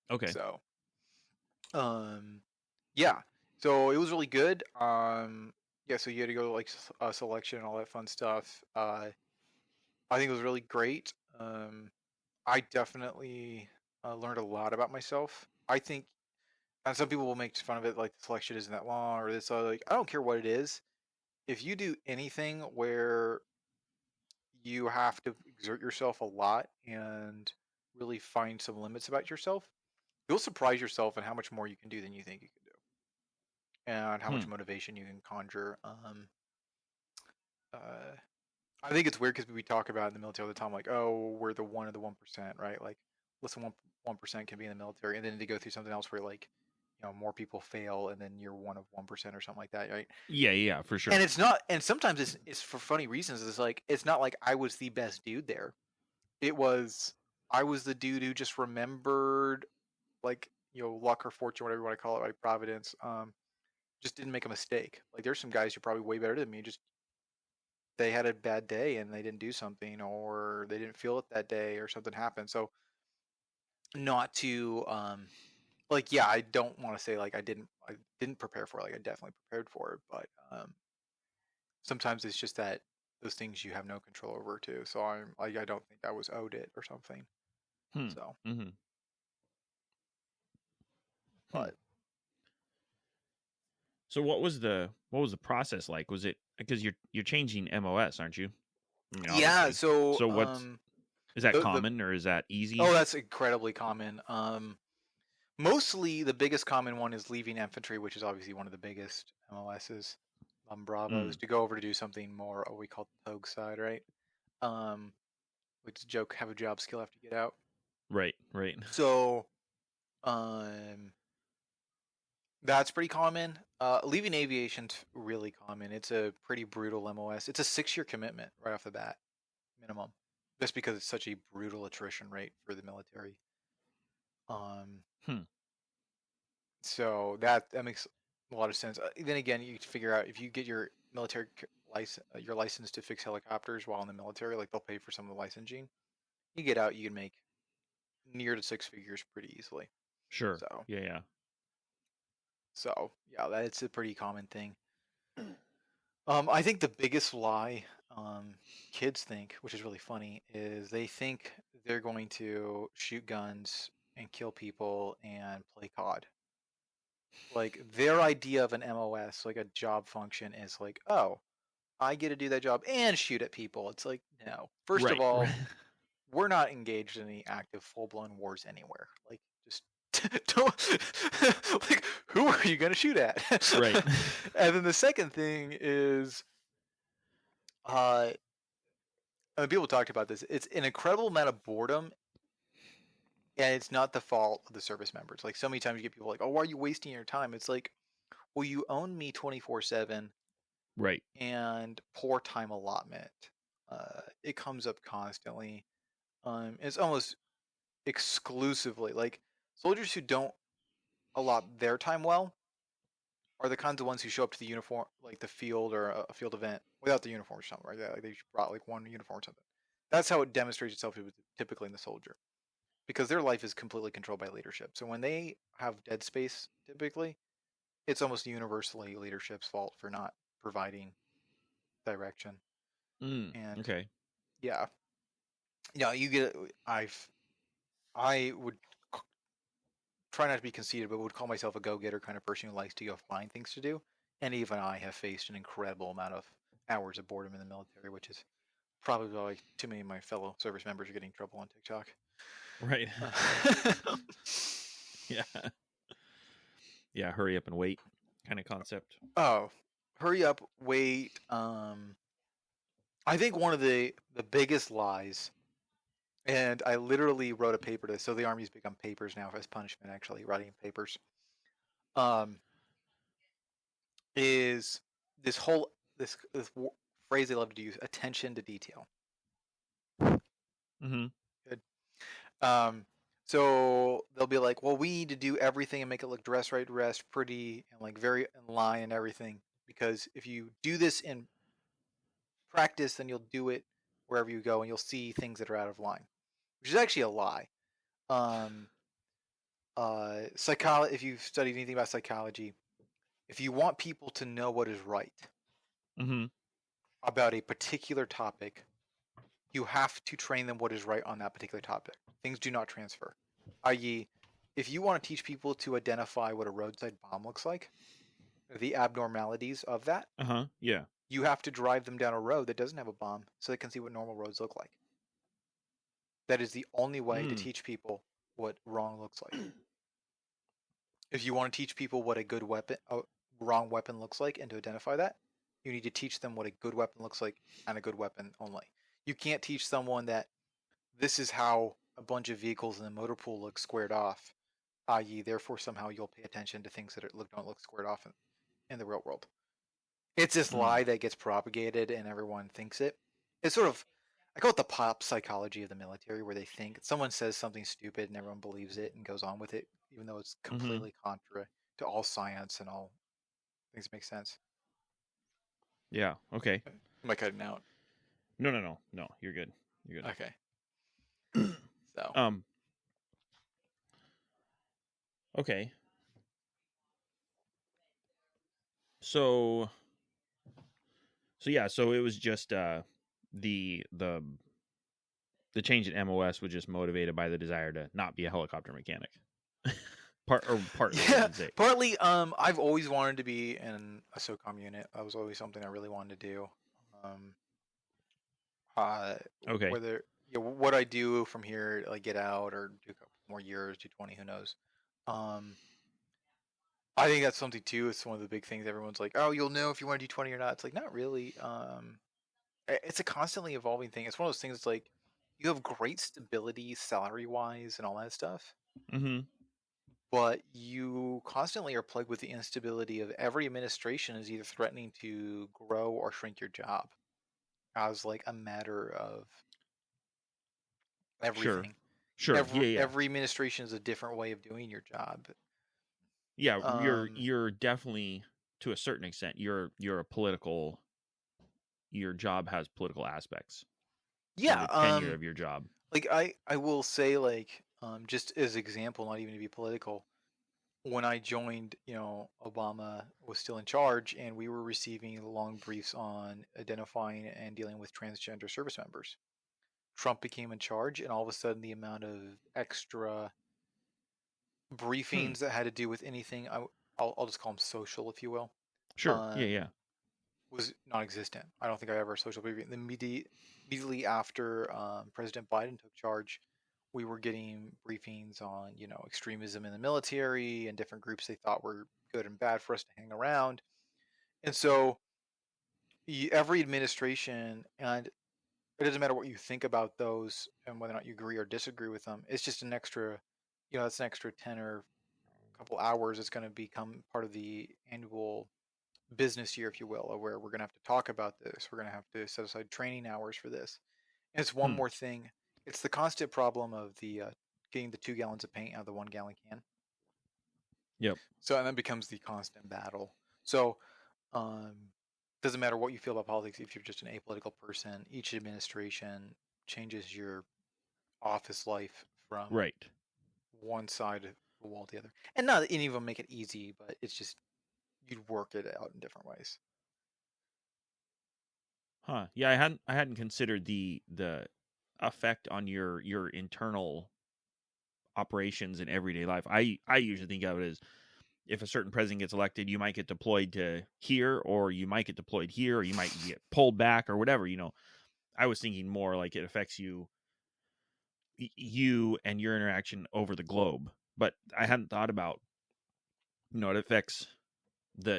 way. Okay. So, yeah. So it was really good. Yeah. So you had to go to like selection and all that fun stuff. I think it was really great. I definitely learned a lot about myself. I think, and some people will make fun of it, like the selection isn't that long or this. Like, I don't care what it is. If you do anything where you have to exert yourself a lot and really find some limits about yourself, you'll surprise yourself in how much more you can do than you think you can do, and how much motivation you can conjure. I think it's weird because we talk about in the military all the time, like, oh, we're the 1% of the 1%, right? Like, less than 1% can be in the military, and then to go through something else where like, more people fail, and then you're one of 1% or something like that, right? Yeah, for sure. And it's not, and sometimes it's for funny reasons. It's like it's not like I was the best dude there. It was I was the dude who just remembered, like, luck or fortune, whatever you want to call it, right? Providence. Just didn't make a mistake. Like there's some guys who are probably way better than me. Just they had a bad day and they didn't do something, or they didn't feel it that day, or something happened. So not to like, yeah, I don't want to say like I didn't prepare for it. Like I definitely prepared for it, but sometimes it's just that those things you have no control over too. So I'm like, I don't think I was owed it or something. So, but so what was the process like? Was it because you're changing MOS, aren't you? Yeah. So what's is that common or is that easy? Oh, that's incredibly common. Mostly the biggest common one is leaving infantry, which is obviously one of the biggest MOSs. Bravos to go over to do something more what we call the Pogue side, right? Which is a joke, have a job skill after you get out. Right. So, that's pretty common. Leaving aviation's really common. It's a pretty brutal MOS. It's a 6-year commitment right off the bat, minimum, just because it's such a brutal attrition rate for the military. So that makes a lot of sense. Then again, you figure out if you get your military license to fix helicopters while in the military, like they'll pay for some of the licensing. You get out, you can make near to 6 figures pretty easily. Sure. So yeah. So yeah, that's a pretty common thing. I think the biggest lie kids think, which is really funny, is they think they're going to shoot guns and kill people and play COD. Like their idea of an MOS, like a job function, is like, oh, I get to do that job and shoot at people. It's like, no. First of all, we're not engaged in any active full-blown wars anywhere. Like, just don't like, who are you gonna shoot at? Right. And then the second thing is, and people talked about this. It's an incredible amount of boredom, and it's not the fault of the service members. Like so many times, you get people like, "Oh, why are you wasting your time?" It's like, well, you own me 24/7, Right. and poor time allotment. It comes up constantly. It's almost exclusively like soldiers who don't allot their time well are the kinds of ones who show up to the uniform, like the field or a field event without the uniform or something like that. Like they brought like one uniform or something. That's how it demonstrates itself typically in the soldier, because their life is completely controlled by leadership. So when they have dead space, typically, it's almost universally leadership's fault for not providing direction. And Okay. yeah, you get. I would try not to be conceited, but would call myself a go-getter kind of person who likes to go find things to do. And even I have faced an incredible amount of hours of boredom in the military, which is probably why too many of my fellow service members are getting in trouble on TikTok. Right. Yeah. Yeah. Hurry up and wait kind of concept. Oh, hurry up, wait. I think one of the biggest lies, and I literally wrote a paper to this. So the Army's big on papers now as punishment, actually writing papers. Is this whole this phrase they love to use: attention to detail. Mm-hmm. Good. So they'll be like, well, we need to do everything and make it look dress right, dress pretty, and like very in line and everything. Because if you do this in practice, then you'll do it wherever you go, and you'll see things that are out of line, which is actually a lie. Psychology. If you've studied anything about psychology, if you want people to know what is right Mm-hmm. about a particular topic, you have to train them what is right on that particular topic. Things do not transfer. I.e., if you want to teach people to identify what a roadside bomb looks like, the abnormalities of that, Yeah. you have to drive them down a road that doesn't have a bomb so they can see what normal roads look like. That is the only way to teach people what wrong looks like. If you want to teach people what a good weapon, a wrong weapon looks like, and to identify that, you need to teach them what a good weapon looks like and a good weapon only. You can't teach someone that this is how a bunch of vehicles in the motor pool look squared off, i.e., therefore somehow you'll pay attention to things that don't look squared off in the real world. It's this lie that gets propagated and everyone thinks it. It's sort of, I call it the pop psychology of the military, where they think someone says something stupid and everyone believes it and goes on with it, even though it's completely contrary to all science and all things that make sense. Yeah. Okay. Am I cutting out? No. You're good. You're good. Okay. So. Okay. So yeah. So it was just the change in MOS was just motivated by the desire to not be a helicopter mechanic. Partly. Yeah, partly. I've always wanted to be in a SOCOM unit. That was always something I really wanted to do. Okay. Whether what I do from here, like get out or do a couple more years, do 20, who knows. I think that's something too. It's one of the big things. Everyone's like, "Oh, you'll know if you want to do 20 or not." It's like not really. It's a constantly evolving thing. It's one of those things. It's like you have great stability, salary wise, and all that stuff. Mm-hmm. But you constantly are plagued with the instability of every administration is either threatening to grow or shrink your job as like a matter of everything. Sure. Every administration is a different way of doing your job. Yeah, you're definitely, to a certain extent, you're a political. Your job has political aspects. Yeah, the tenure of your job. Like I will say, like just as example, not even to be political. When I joined, Obama was still in charge, and we were receiving long briefs on identifying and dealing with transgender service members. Trump became in charge, and all of a sudden, the amount of extra briefings that had to do with anything, I'll just call them social, if you will. Sure. Yeah. Was non-existent. I don't think I ever social briefing. Immediately after President Biden took charge, we were getting briefings on, extremism in the military and different groups they thought were good and bad for us to hang around. And so every administration, and it doesn't matter what you think about those and whether or not you agree or disagree with them, it's just an extra, it's an extra 10 or a couple hours. It's going to become part of the annual business year, if you will, where we're going to have to talk about this. We're going to have to set aside training hours for this. And it's one Hmm. more thing. It's the constant problem of the getting the 2 gallons of paint out of the 1 gallon can. Yep. So and that becomes the constant battle. So um, doesn't matter what you feel about politics. If you're just an apolitical person, each administration changes your office life from Right. one side of the wall to the other. And not any of them make it easy, but it's just you'd work it out in different ways. Huh. Yeah, I hadn't considered the effect on your internal operations in everyday life. I usually think of it as if a certain president gets elected, you might get deployed to here, or you might get deployed here, or you might get pulled back, or whatever. I was thinking more like it affects you and your interaction over the globe. But I hadn't thought about, it affects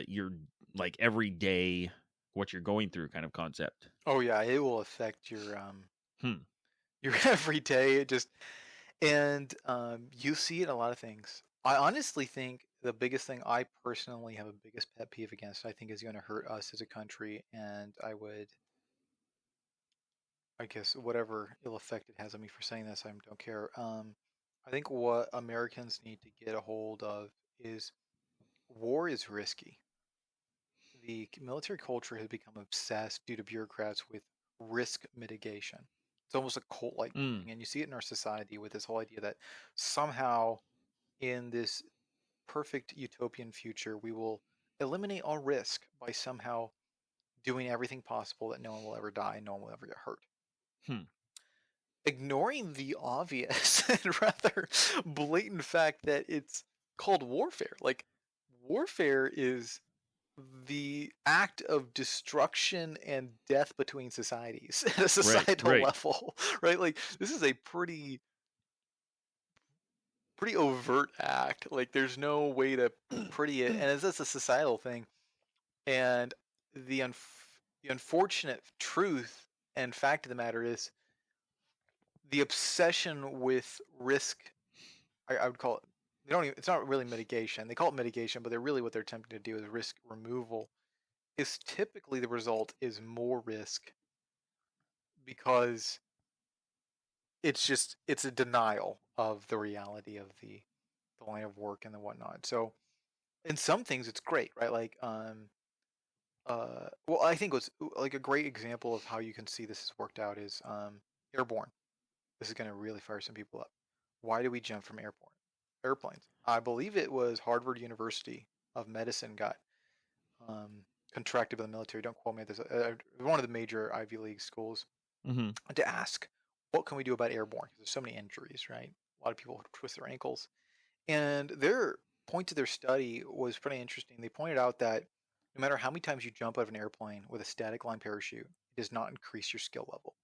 your like everyday what you're going through kind of concept. Oh yeah, it will affect your Hmm. your everyday. It just and you see it in a lot of things. I honestly think the biggest thing I personally have a biggest pet peeve against, I think, is going to hurt us as a country, and I guess, whatever ill effect it has on me for saying this, I don't care. I think what Americans need to get a hold of is war is risky. The military culture has become obsessed due to bureaucrats with risk mitigation. It's almost a cult-like Mm. thing, and you see it in our society with this whole idea that somehow in this perfect utopian future, we will eliminate all risk by somehow doing everything possible that no one will ever die and no one will ever get hurt. Hmm. Ignoring the obvious and rather blatant fact that it's called warfare. Like, warfare is the act of destruction and death between societies at a Right. societal Right. level, right? Like, this is a pretty overt act. Like, there's no way to pretty it, and it's just a societal thing. And the the unfortunate truth and fact of the matter is the obsession with risk. I would call it. They don't even, it's not really mitigation. They call it mitigation, but they're really what they're attempting to do is risk removal. Is typically the result is more risk because it's a denial of the reality of the line of work and the whatnot. So in some things it's great, right? Like well, I think what's like a great example of how you can see this has worked out is airborne. This is going to really fire some people up. Why do we jump from airplanes? I believe it was Harvard University of Medicine got um, contracted by the military. Don't quote me. This one of the major Ivy League schools Mm-hmm. to ask, what can we do about airborne? Because there's so many injuries, right? A lot of people twist their ankles, and their point to their study was pretty interesting. They pointed out that no matter how many times you jump out of an airplane with a static line parachute, it does not increase your skill level.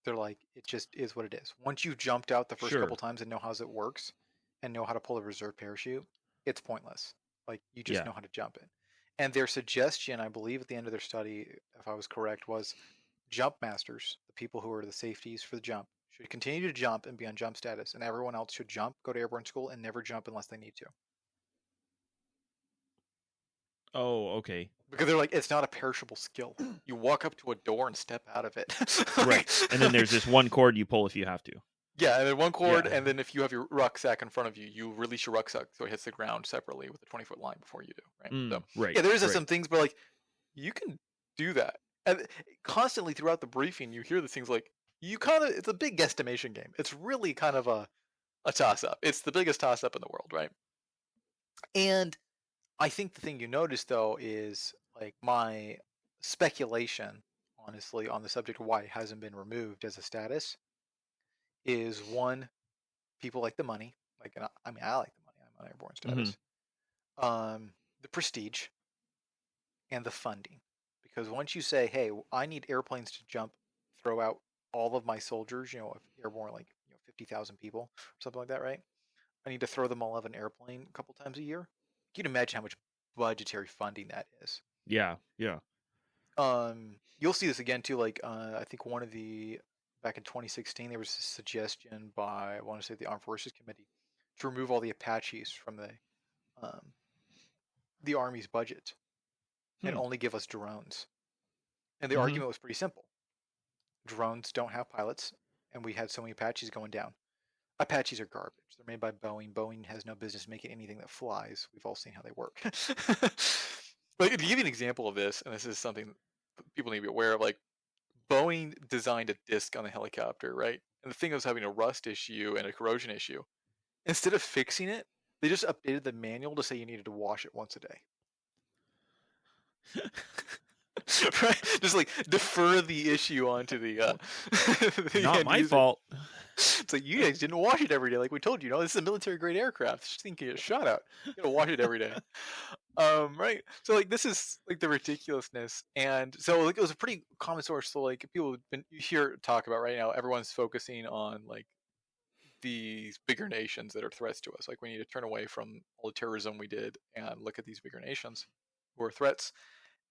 They're like, it just is what it is. Once you've jumped out the first couple Sure. times and know how it works and know how to pull a reserve parachute, it's pointless. Like, you just Yeah. know how to jump it. And their suggestion, I believe at the end of their study, if I was correct, was jump masters, the people who are the safeties for the jump, should continue to jump and be on jump status, and everyone else should jump, go to airborne school, and never jump unless they need to. Oh, okay. Because they're like, it's not a perishable skill. You walk up to a door and step out of it. Right. And then there's this one cord you pull if you have to. Yeah, and then one cord, Yeah. and then if you have your rucksack in front of you, you release your rucksack so it hits the ground separately with a 20-foot line before you do, right? So, Right. yeah, there's Right. some things, but like, you can do that. And constantly throughout the briefing, you hear the things like, it's a big guesstimation game. It's really kind of a toss up. It's the biggest toss up in the world, right? And I think the thing you notice though is like my speculation, honestly, on the subject of why it hasn't been removed as a status is one, people like the money. Like, and I mean, I like the money. I'm on airborne Mm-hmm. status. The prestige and the funding, because once you say, "Hey, I need airplanes to jump, throw out all of my soldiers, if airborne, like 50,000 people or something like that, right? I need to throw them all out of an airplane a couple times a year. You can imagine how much budgetary funding that is. Yeah, yeah. You'll see this again too. Like, I think back in 2016, there was a suggestion by, I want to say, the Armed Forces Committee to remove all the Apaches from the Army's budget and only give us drones. And the argument was pretty simple. Drones don't have pilots, and we had so many Apaches going down. Apaches are garbage. They're made by Boeing. Boeing has no business making anything that flies. We've all seen how they work. Like, to give you an example of this, and this is something people need to be aware of, like, Boeing designed a disc on the helicopter, right? And the thing was having a rust issue and a corrosion issue. Instead of fixing it, they just updated the manual to say you needed to wash it once a day. Right? Just like defer the issue onto the not my fault. It's like, you guys didn't wash it every day, like we told you. This is a military grade aircraft. This thing can get shot out. You gotta wash it every day. Right. So like, this is like the ridiculousness, and so like, it was a pretty common source. So like, people have been, you hear talk about right now, everyone's focusing on like these bigger nations that are threats to us. Like, we need to turn away from all the terrorism we did and look at these bigger nations who are threats.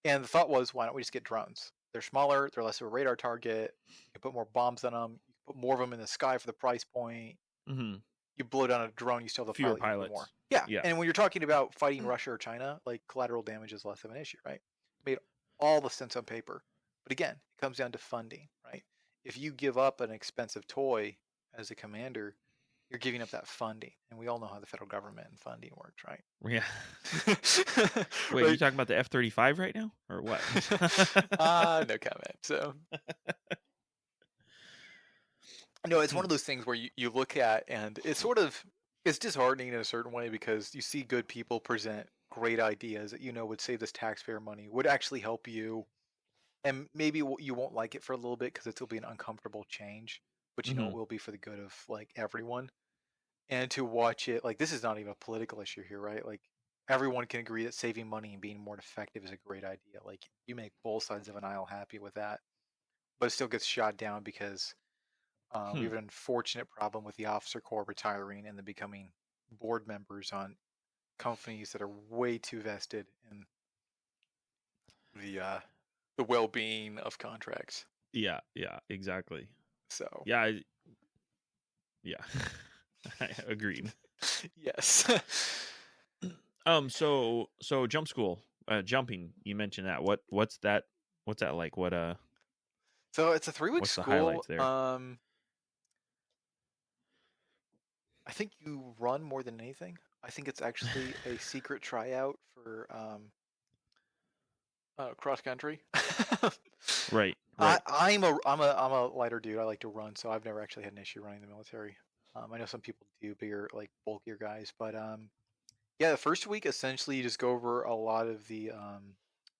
And the thought was, why don't we just get drones? They're smaller, they're less of a radar target. You can put more bombs on them. You can put more of them in the sky for the price point. Mm-hmm. You blow down a drone, you still have the fewer pilot pilots. more. Yeah. And when you're talking about fighting Russia or China, like, collateral damage is less of an issue, right? It made all the sense on paper. But again, it comes down to funding, right? If you give up an expensive toy as a commander, you're giving up that funding, and we all know how the federal government and funding works, right? Yeah. Wait, are you talking about the F-35 right now, or what? No comment. So, no, it's one of those things where you look at, and it's disheartening in a certain way, because you see good people present great ideas that would save this taxpayer money, would actually help you, and maybe you won't like it for a little bit because it'll be an uncomfortable change, but it will be for the good of like everyone. And to watch it, like, this is not even a political issue here, right? Like, everyone can agree that saving money and being more effective is a great idea. Like, you make both sides of an aisle happy with that, but it still gets shot down because we have an unfortunate problem with the officer corps retiring and then becoming board members on companies that are way too vested in the well-being of contracts. Yeah, exactly. So yeah. Agreed. Yes. So jump school, jumping, you mentioned that. What's that like? What So it's a 3-week what's school. the highlights there? I think you run more than anything. I think it's actually a secret tryout for cross country. Right. I'm a lighter dude. I like to run, so I've never actually had an issue running the military. I know some people do, bigger, like, bulkier guys, but yeah, the first week essentially you just go over a lot of the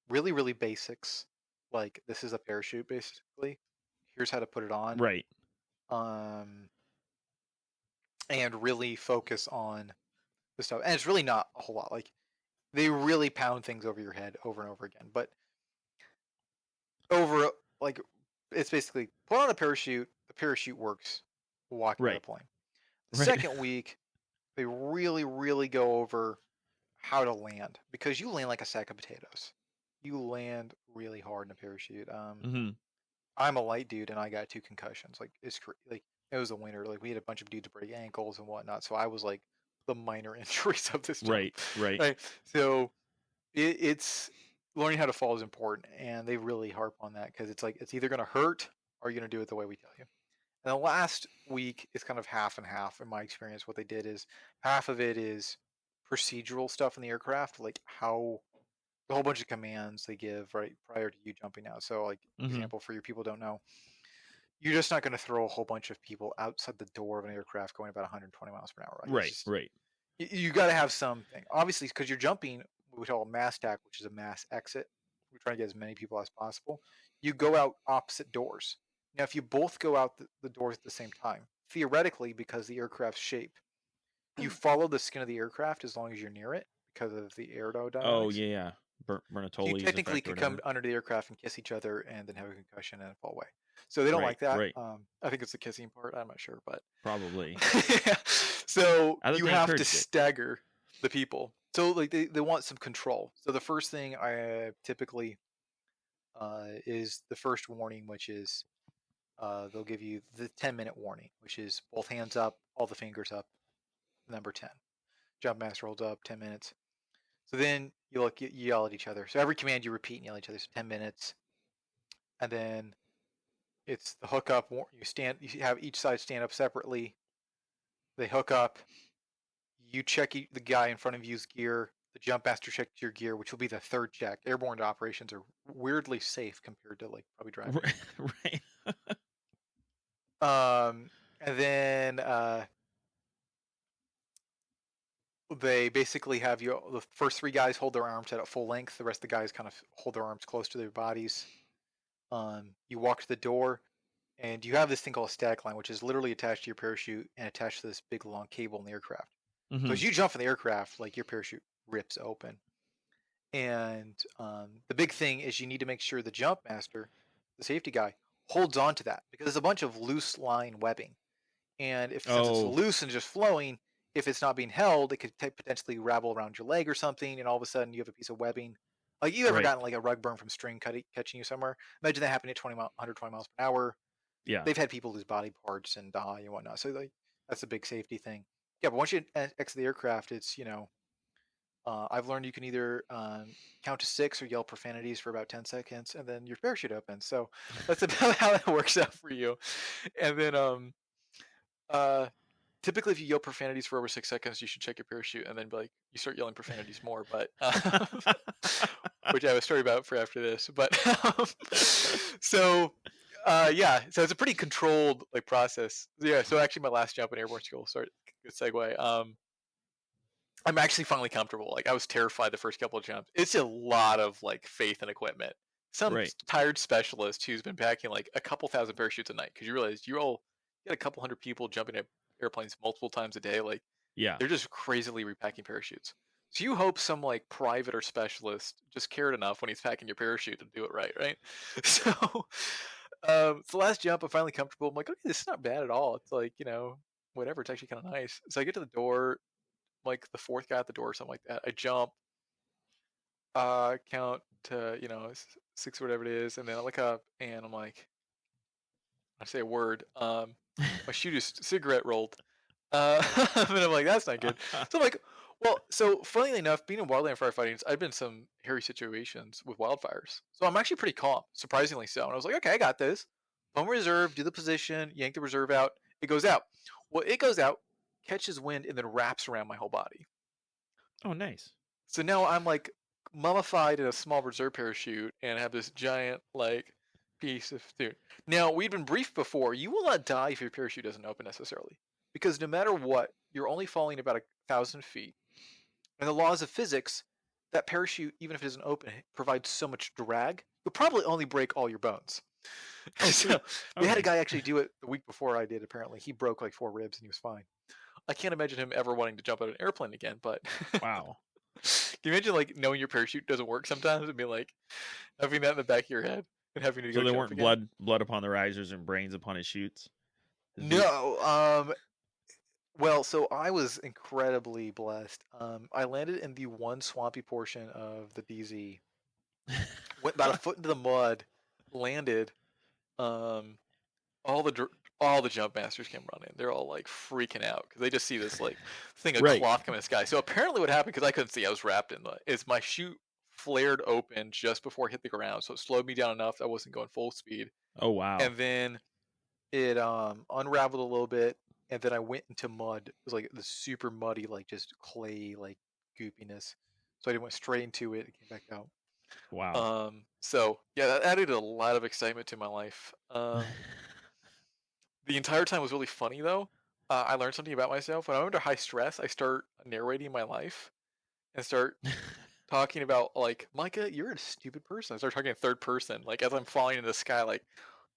really, really basics. Like, this is a parachute, basically. Here's how to put it on. Right. And really focus on the stuff. And it's really not a whole lot. Like, they really pound things over your head over and over again. But it's basically put on a parachute. The parachute works walking on the plane. The second week, they really, really go over how to land, because you land like a sack of potatoes. You land really hard in a parachute. I'm a light dude, and I got 2 concussions. Like, it was a winter. Like, we had a bunch of dudes break ankles and whatnot. So I was like the minor injuries of this jump. Right. So it's learning how to fall is important, and they really harp on that, because it's like, it's either going to hurt or you're going to do it the way we tell you. And the last week is kind of half and half in my experience. What they did is, half of it is procedural stuff in the aircraft, like how a whole bunch of commands they give right prior to you jumping out. So, like, example for your people who don't know, you're just not going to throw a whole bunch of people outside the door of an aircraft going about 120 miles per hour. Right. You got to have something, obviously, because you're jumping. We call a mass tack, which is a mass exit. We're trying to get as many people as possible. You go out opposite doors. Now, if you both go out the doors at the same time, theoretically, because the aircraft's shape, you follow the skin of the aircraft as long as you're near it because of the aerodynamics. Oh, yeah. Bernoulli's you technically could come under the aircraft and kiss each other and then have a concussion and fall away. So they don't like that. Right. I think it's the kissing part. I'm not sure, but Probably. yeah. So I thought you they have to encouraged it. stagger the people. So like they want some control. So the first thing I typically is the first warning, which is they'll give you the 10-minute warning, which is both hands up, all the fingers up, number 10. Jump master holds up 10 minutes. So then you yell at each other. So every command you repeat and yell at each other. So 10 minutes, and then it's the hook up. You have each side stand up separately. They hook up. You check the guy in front of you's gear. The jump master checks your gear, which will be the third check. Airborne operations are weirdly safe compared to like probably driving. Right. And then they basically have the first 3 guys hold their arms at full length. The rest of the guys kind of hold their arms close to their bodies. You walk to the door, and you have this thing called a static line, which is literally attached to your parachute and attached to this big long cable in the aircraft. Mm-hmm. So as you jump from the aircraft, like your parachute rips open. And the big thing is you need to make sure the jump master, the safety guy, holds on to that because there's a bunch of loose line webbing. And since it's loose and just flowing, if it's not being held, it could potentially ravel around your leg or something, and all of a sudden you have a piece of webbing. Like you ever gotten like a rug burn from string catching you somewhere? Imagine that happening at 120 miles per hour. Yeah. They've had people lose body parts and die and whatnot. So like that's a big safety thing. Yeah, but once you exit the aircraft, it's I've learned you can either count to 6 or yell profanities for about 10 seconds, and then your parachute opens. So that's about how that works out for you. And then typically if you yell profanities for over 6 seconds, you should check your parachute and then be like, you start yelling profanities more. But which I have a story about for after this. But so it's a pretty controlled like process. Yeah. So actually, my last jump in airborne school, good segue. I'm actually finally comfortable. Like I was terrified the first couple of jumps. It's a lot of like faith and equipment. Some tired specialist who's been packing like a couple thousand parachutes a night because you realize you got a couple hundred people jumping at airplanes multiple times a day. Like they're just crazily repacking parachutes. So you hope some like private or specialist just cared enough when he's packing your parachute to do it right? So the last jump, I'm finally comfortable. I'm like, okay, this is not bad at all. It's like whatever. It's actually kind of nice. So I get to the door. Like the 4th guy at the door or something like that. I jump, count to 6 or whatever it is, and then I look up and I'm like, I say a word. My cigarette rolled, and I'm like, that's not good. So I'm like, well, so funnily enough, being in wildland firefighting, I've been in some hairy situations with wildfires, so I'm actually pretty calm, surprisingly so. And I was like, okay, I got this. Pump reserve, do the position, yank the reserve out. It goes out. Well, it goes out, catches wind, and then wraps around my whole body. Oh, nice. So now I'm like mummified in a small reserve parachute and have this giant like piece of dude. Now we've been briefed before. You will not die if your parachute doesn't open necessarily, because no matter what, you're only falling about 1,000 feet. And the laws of physics, that parachute, even if it doesn't open, provides so much drag. You'll probably only break all your bones. So we had a guy actually do it the week before I did. Apparently, he broke like 4 ribs and he was fine. I can't imagine him ever wanting to jump out of an airplane again. But wow, can you imagine like knowing your parachute doesn't work sometimes and be like having that in the back of your head and having to go? So there weren't blood upon the risers and brains upon his chutes. No. Well, so I was incredibly blessed. I landed in the one swampy portion of the DZ. Went about a foot into the mud. Landed. All the jump masters came running. They're all like freaking out because they just see this like thing of cloth come in the sky. So apparently, what happened, because I couldn't see, I was wrapped in is my chute flared open just before it hit the ground, so it slowed me down enough that I wasn't going full speed. Oh wow! And then it unraveled a little bit, and then I went into mud. It was like the super muddy, like just clay, like goopiness. So I went straight into it and came back out. Wow. So yeah, that added a lot of excitement to my life. The entire time was really funny though. I learned something about myself. When I'm under high stress, I start narrating my life and start talking about like, Micah, you're a stupid person. I start talking in third person, like as I'm falling in the sky, like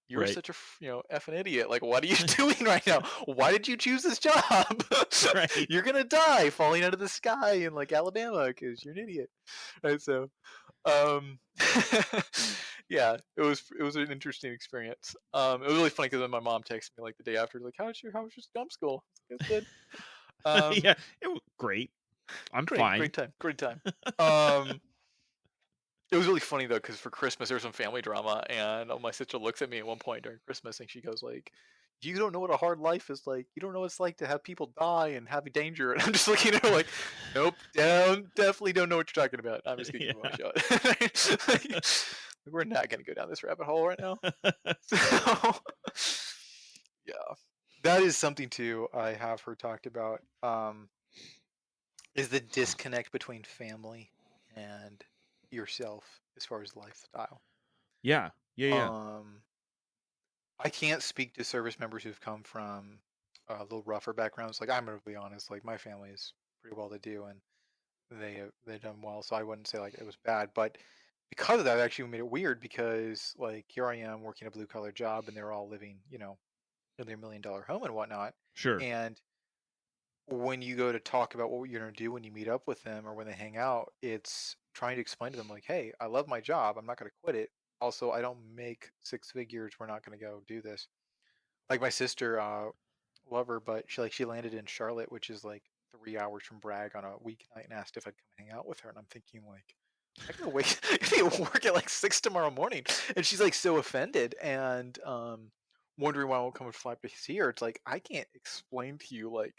you're such a effing idiot. Like, what are you doing right now? Why did you choose this job? You're gonna die falling out of the sky in like Alabama because you're an idiot. Right, so um, yeah, it was an interesting experience. It was really funny because then my mom texted me like the day after, like, how was your stump school? It was good. Yeah, it was great. I'm fine. Great time. Um, it was really funny though because for Christmas there was some family drama, and my sister looks at me at one point during Christmas and she goes like, "You don't know what a hard life is like. You don't know what it's like to have people die and have danger." And I'm just looking at her like, "Nope, definitely don't know what you're talking about. I'm just gonna give it my shot." Like, we're not gonna go down this rabbit hole right now. So, yeah, that is something too. I have heard talked about. Is the disconnect between family and yourself as far as lifestyle. Yeah. Um, I can't speak to service members who've come from a little rougher backgrounds. Like I'm gonna be honest, like my family is pretty well to do and they've done well, so I wouldn't say like it was bad. But because of that, it actually made it weird because like here I am working a blue collar job and they're all living, in their $1 million home and whatnot. Sure. And when you go to talk about what you're going to do when you meet up with them or when they hang out, it's trying to explain to them like, "Hey, I love my job. I'm not going to quit it. Also, I don't make six figures. We're not going to go do this." Like my sister, love her, but she landed in Charlotte, which is like 3 hours from Bragg on a weeknight, and asked if I'd come hang out with her. And I'm thinking like, I gotta wake, I gotta work at like 6 tomorrow morning, and she's like so offended and wondering why I won't come and fly up to see her. It's like I can't explain to you like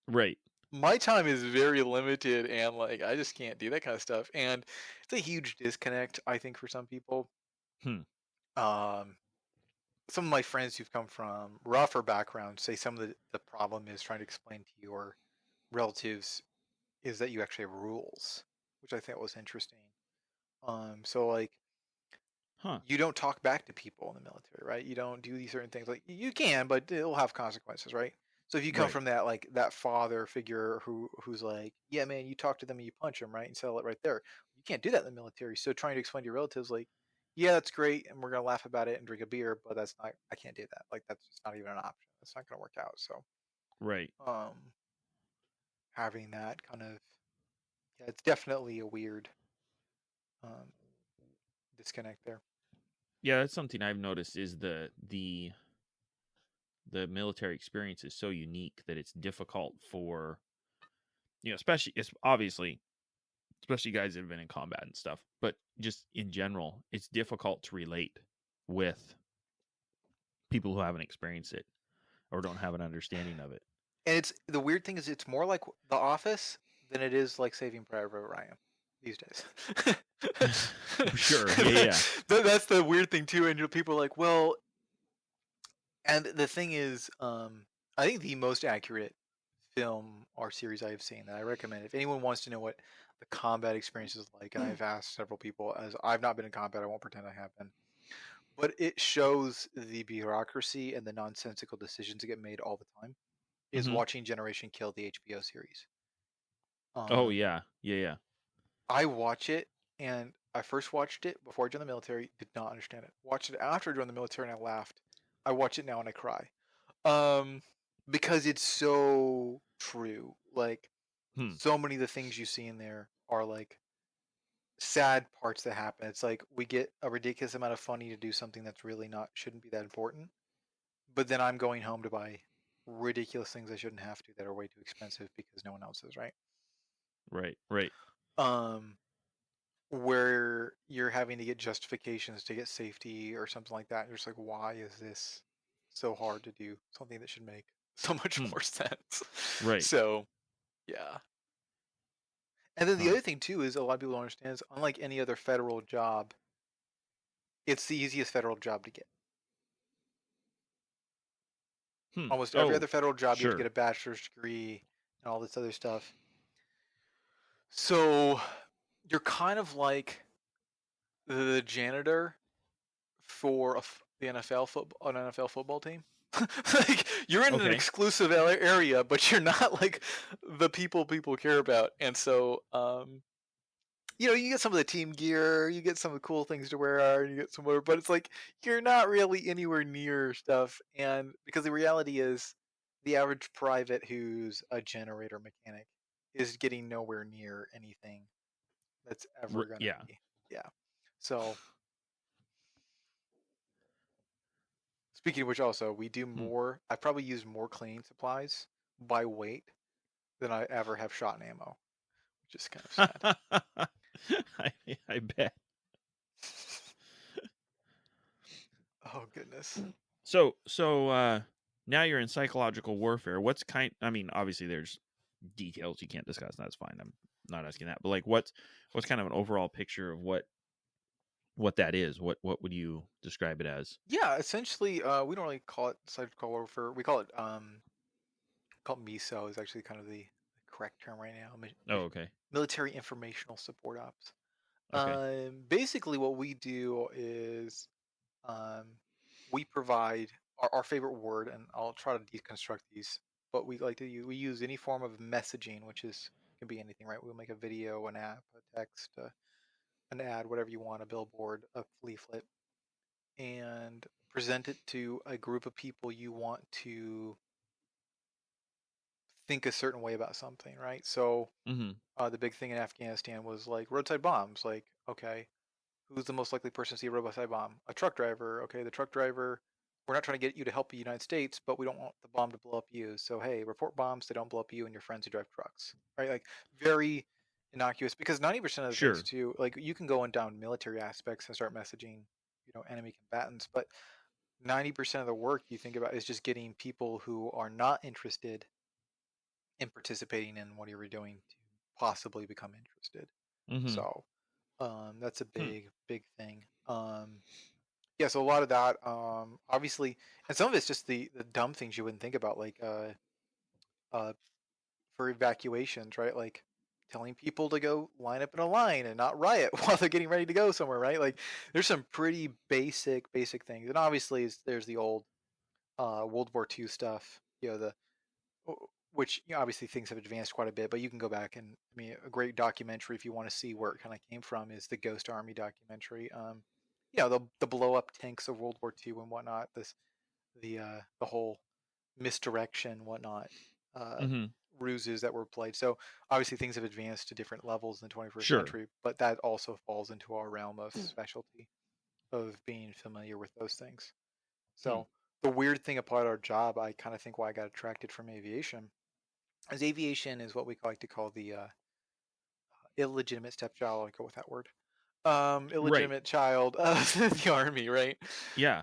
Right. my time is very limited and like I just can't do that kind of stuff, and it's a huge disconnect I think for some people. Hmm. um some of my friends who've come from rougher backgrounds say some of the problem is trying to explain to your relatives is that you actually have rules, which I think was interesting. So like Huh. you don't talk back to people in the military, right? You don't do these certain things. Like you can, but it'll have consequences, right? So if you come Right. from that like that father figure who's like, yeah, man, you talk to them and you punch them, right, and settle it right there. You can't do that in the military. So trying to explain to your relatives like, yeah, that's great, and we're gonna laugh about it and drink a beer, but that's not. I can't do that. Like that's just not even an option. It's not gonna work out. So, Right. um, having that kind of yeah, it's definitely a weird um disconnect there. Yeah, that's something I've noticed is the military experience is so unique that it's difficult for especially it's obviously especially guys that have been in combat and stuff, but just in general, it's difficult to relate with people who haven't experienced it or don't have an understanding of it. And it's the weird thing is it's more like The Office than it is like Saving Private Ryan these days. Sure. Yeah. That's the weird thing too. And people are like, well, and the thing is, I think the most accurate film or series I have seen that I recommend if anyone wants to know what the combat experience is like, and I've asked several people, as I've not been in combat, I won't pretend I have been, but it shows the bureaucracy and the nonsensical decisions that get made all the time. Is Hmm. watching Generation Kill, the HBO series. Oh Um, yeah. Yeah. I watch it, and I first watched it before I joined the military, did not understand it. Watched it after I joined the military, and I laughed. I watch it now and I cry, um, because it's so true. Like Hmm. so many of the things you see in there are like sad parts that happen. It's like we get a ridiculous amount of money to do something that's really not shouldn't be that important, but then I'm going home to buy ridiculous things I shouldn't have to that are way too expensive because no one else is, right? Right. Right. Um, where you're having to get justifications to get safety or something like that. And you're just like, why is this so hard to do? Something that should make so much Hmm. more sense. Right. So, yeah. And then the Huh. other thing too is a lot of people don't understand is unlike any other federal job, it's the easiest federal job to get. Hmm. Almost every Oh, other federal job, you have to get sure. a bachelor's degree and all this other stuff. So you're kind of like the janitor for the NFL football, an NFL football team. Like you're in an Okay. exclusive area, but you're not like the people care about. And so, you get some of the team gear, you get some of the cool things to wear, you get some more, but it's like you're not really anywhere near stuff. And because the reality is, the average private who's a generator mechanic is getting nowhere near anything that's ever gonna Yeah. be. Yeah. So speaking of which, also we do Hmm. more. I probably use more cleaning supplies by weight than I ever have shot and ammo, which is kind of sad. I bet. Oh goodness. So now you're in psychological warfare. I mean, obviously there's details you can't discuss, and that's fine. I'm not asking that. But like what's kind of an overall picture of what that is? What would you describe it as? Yeah, essentially, we don't really call it psychological warfare. We call it MISO is actually kind of the correct term right now. Oh, okay. Military Informational Support Ops. Okay. Basically, what we do is um, we provide our favorite word, and I'll try to deconstruct these. But we like to we use any form of messaging, which is can be anything, right? We'll make a video, an app, a text, an ad, whatever you want, a billboard, a leaflet, and present it to a group of people you want to think a certain way about something, right? So Mm-hmm. the big thing in Afghanistan was like roadside bombs. Like, okay, who's the most likely person to see a roadside bomb? A truck driver. Okay, the truck driver. We're not trying to get you to help the United States, but we don't want the bomb to blow up you. So hey, report bombs. They don't blow up you and your friends who drive trucks, right? Like very innocuous. Because 90% of the things Sure. too, like you can go in down military aspects and start messaging, enemy combatants, but 90% of the work you think about is just getting people who are not interested in participating in what you're doing to possibly become interested. Mm-hmm. So that's a Hmm. big thing. Yeah, so a lot of that, obviously, and some of it's just the dumb things you wouldn't think about, like uh, for evacuations, right? Like telling people to go line up in a line and not riot while they're getting ready to go somewhere, right? Like there's some pretty basic things, and obviously there's the old World War II stuff, the which obviously things have advanced quite a bit, but you can go back and I mean a great documentary if you want to see where it kind of came from is the Ghost Army documentary. The blow up tanks of World War II and whatnot. The whole misdirection, whatnot, uh, Mm-hmm. ruses that were played. So obviously things have advanced to different levels in the 21st Sure. century, but that also falls into our realm of specialty of being familiar with those things. Hmm. So the weird thing about our job, I kind of think why I got attracted from aviation as aviation is what we like to call the illegitimate stepchild. I'll go with that word. Right. Illegitimate child of the army, right? Yeah.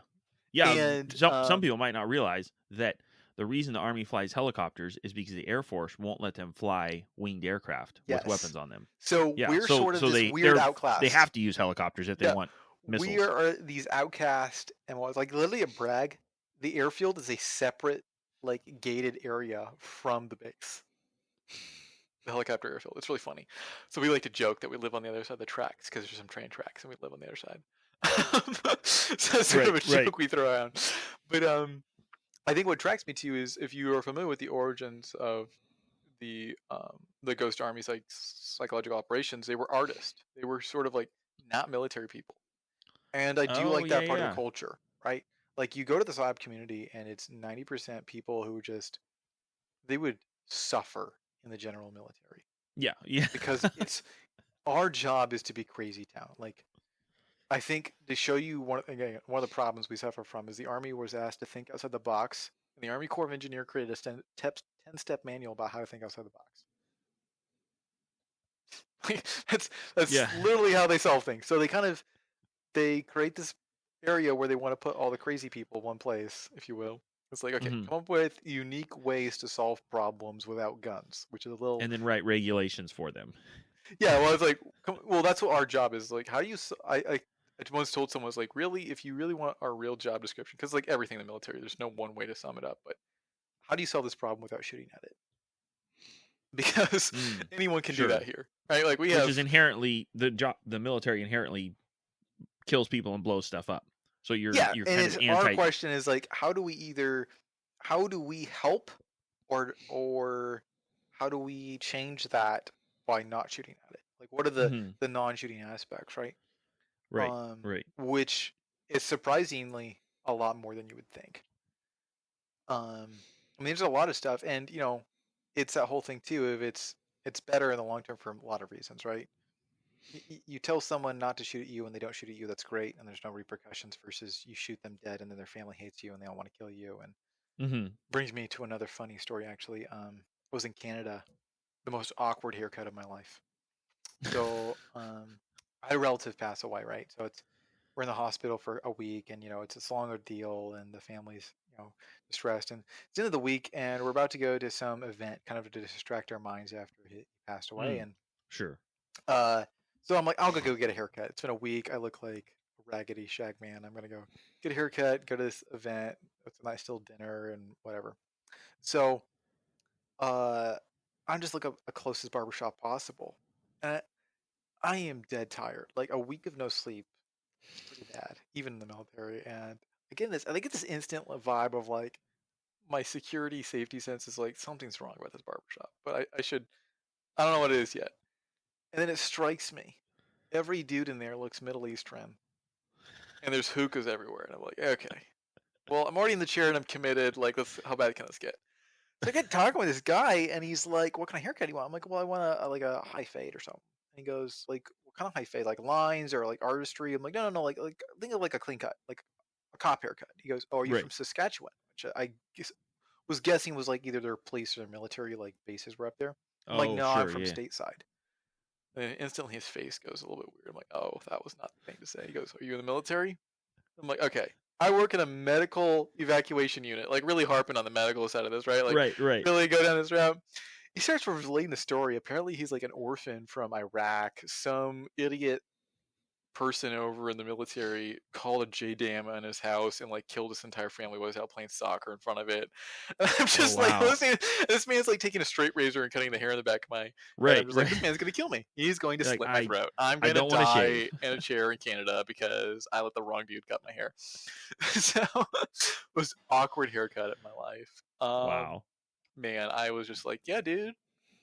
Yeah. And Some people might not realize that the reason the Army flies helicopters is because the Air Force won't let them fly winged aircraft with yes, weapons on them. so Yeah. we're So sort of so this they weird they outclassed. have to use helicopters if they Yeah, want we missiles. are these outcast, and what like literally a brag. The airfield is a separate, like gated area from the base. The helicopter airfield. It's really funny. So we like to joke that we live on the other side of the tracks because there's some train tracks and we live on the other side. So that's sort of Right. a Right. joke we throw around. But I think what attracts me to you is if you are familiar with the origins of the Ghost Army's like psychological operations, they were artists. They were sort of like not military people, and I do Oh like yeah. that part of the Yeah. culture, right? Like you go to the psyop community, and it's 90% people who just they would suffer in the general military Yeah. Yeah. because it's our job is to be crazy town. Like I think to show you one of the problems we suffer from is the army was asked to think outside the box, and the Army Corps of Engineer created a 10-step manual about how to think outside the box. That's Yeah. literally how they solve things. So they create this area where they want to put all the crazy people in one place, if you will. It's like okay, Hmm. come up with unique ways to solve problems without guns, which is a little And then write regulations for them. yeah. Well, it's like well, that's what our job is. Like, how do you? I once told someone was like, really, if you really want our real job description, because like everything in the military, there's no one way to sum it up. But how do you solve this problem without shooting at it? Because Mm, anyone can do that sure. here, right? Like we Which is have inherently the military inherently kills people and blows stuff up. So yeah, you're and kind of it's our anti. question is like, how do we help, or how do we change that by not shooting at it? Like, what are Mhm. the non-shooting aspects, right? Right. Right. Which is surprisingly a lot more than you would think. I mean, there's a lot of stuff, and it's that whole thing too. If it's better in the long term for a lot of reasons, right? you tell someone not to shoot at you and they don't shoot at you, that's great, and there's no repercussions. Versus you shoot them dead and then their family hates you and they all want to kill you. And Mm-hmm. brings me to another funny story actually. I was in Canada, the most awkward haircut of my life. So I had a relative pass away, right? So it's we're in the hospital for a week, and it's a long ordeal, and the family's distressed. And it's the end of the week, and we're about to go to some event, kind of to distract our minds after he passed away. Mm. And Sure. uh, so I'm like, I'll go get a haircut. It's been a week. I look like a raggedy shag man. I'm gonna go get a haircut, go to this event. It's a nice little dinner and whatever. So uh, I'm just like a closest barbershop possible. And I am dead tired. Like a week of no sleep is pretty bad, even in the military. And I get this instant vibe of like my security safety sense is like something's wrong about this barbershop. But I don't know what it is yet. And then it strikes me. Every dude in there looks Middle Eastern. And there's hookahs everywhere. And I'm like, okay. Well, I'm already in the chair and I'm committed. Like, how bad can this get? So I get talking with this guy, and he's like, "What kind of haircut do you want?" I'm like, "Well, I want like a high fade or something." And he goes, "Like, what kind of high fade? Like lines or like artistry?" I'm like, "No, no, no. Like think of like a clean cut, like a cop haircut." He goes, "Oh, are you Right. from Saskatchewan?" Which I was guessing was like either their police or their military like bases were up there. I'm like, Oh, "No, I'm sure. from Yeah. stateside." And instantly his face goes a little bit weird. I'm like, "Oh, that was not the thing to say." He goes, "Are you in the military?" I'm like, "Okay." I work in a medical evacuation unit, like really harping on the medical side of this, right? Like Right. Right. really go down this route. He starts relating the story. Apparently, he's like an orphan from Iraq. Some idiot person over in the military called a J-Dam on his house and like killed his entire family while he was out playing soccer in front of it. And I'm Oh, just like wow. listening. This man's like taking a straight razor and cutting the hair in the back of my head. I'm Right. just like, Right. this man's gonna kill me. He's going to Like slit my throat. I'm I gonna don't want to shave. die in a chair in Canada because I let the wrong dude cut my hair. So most awkward haircut of my life. Wow. Man, I was just like, yeah, dude,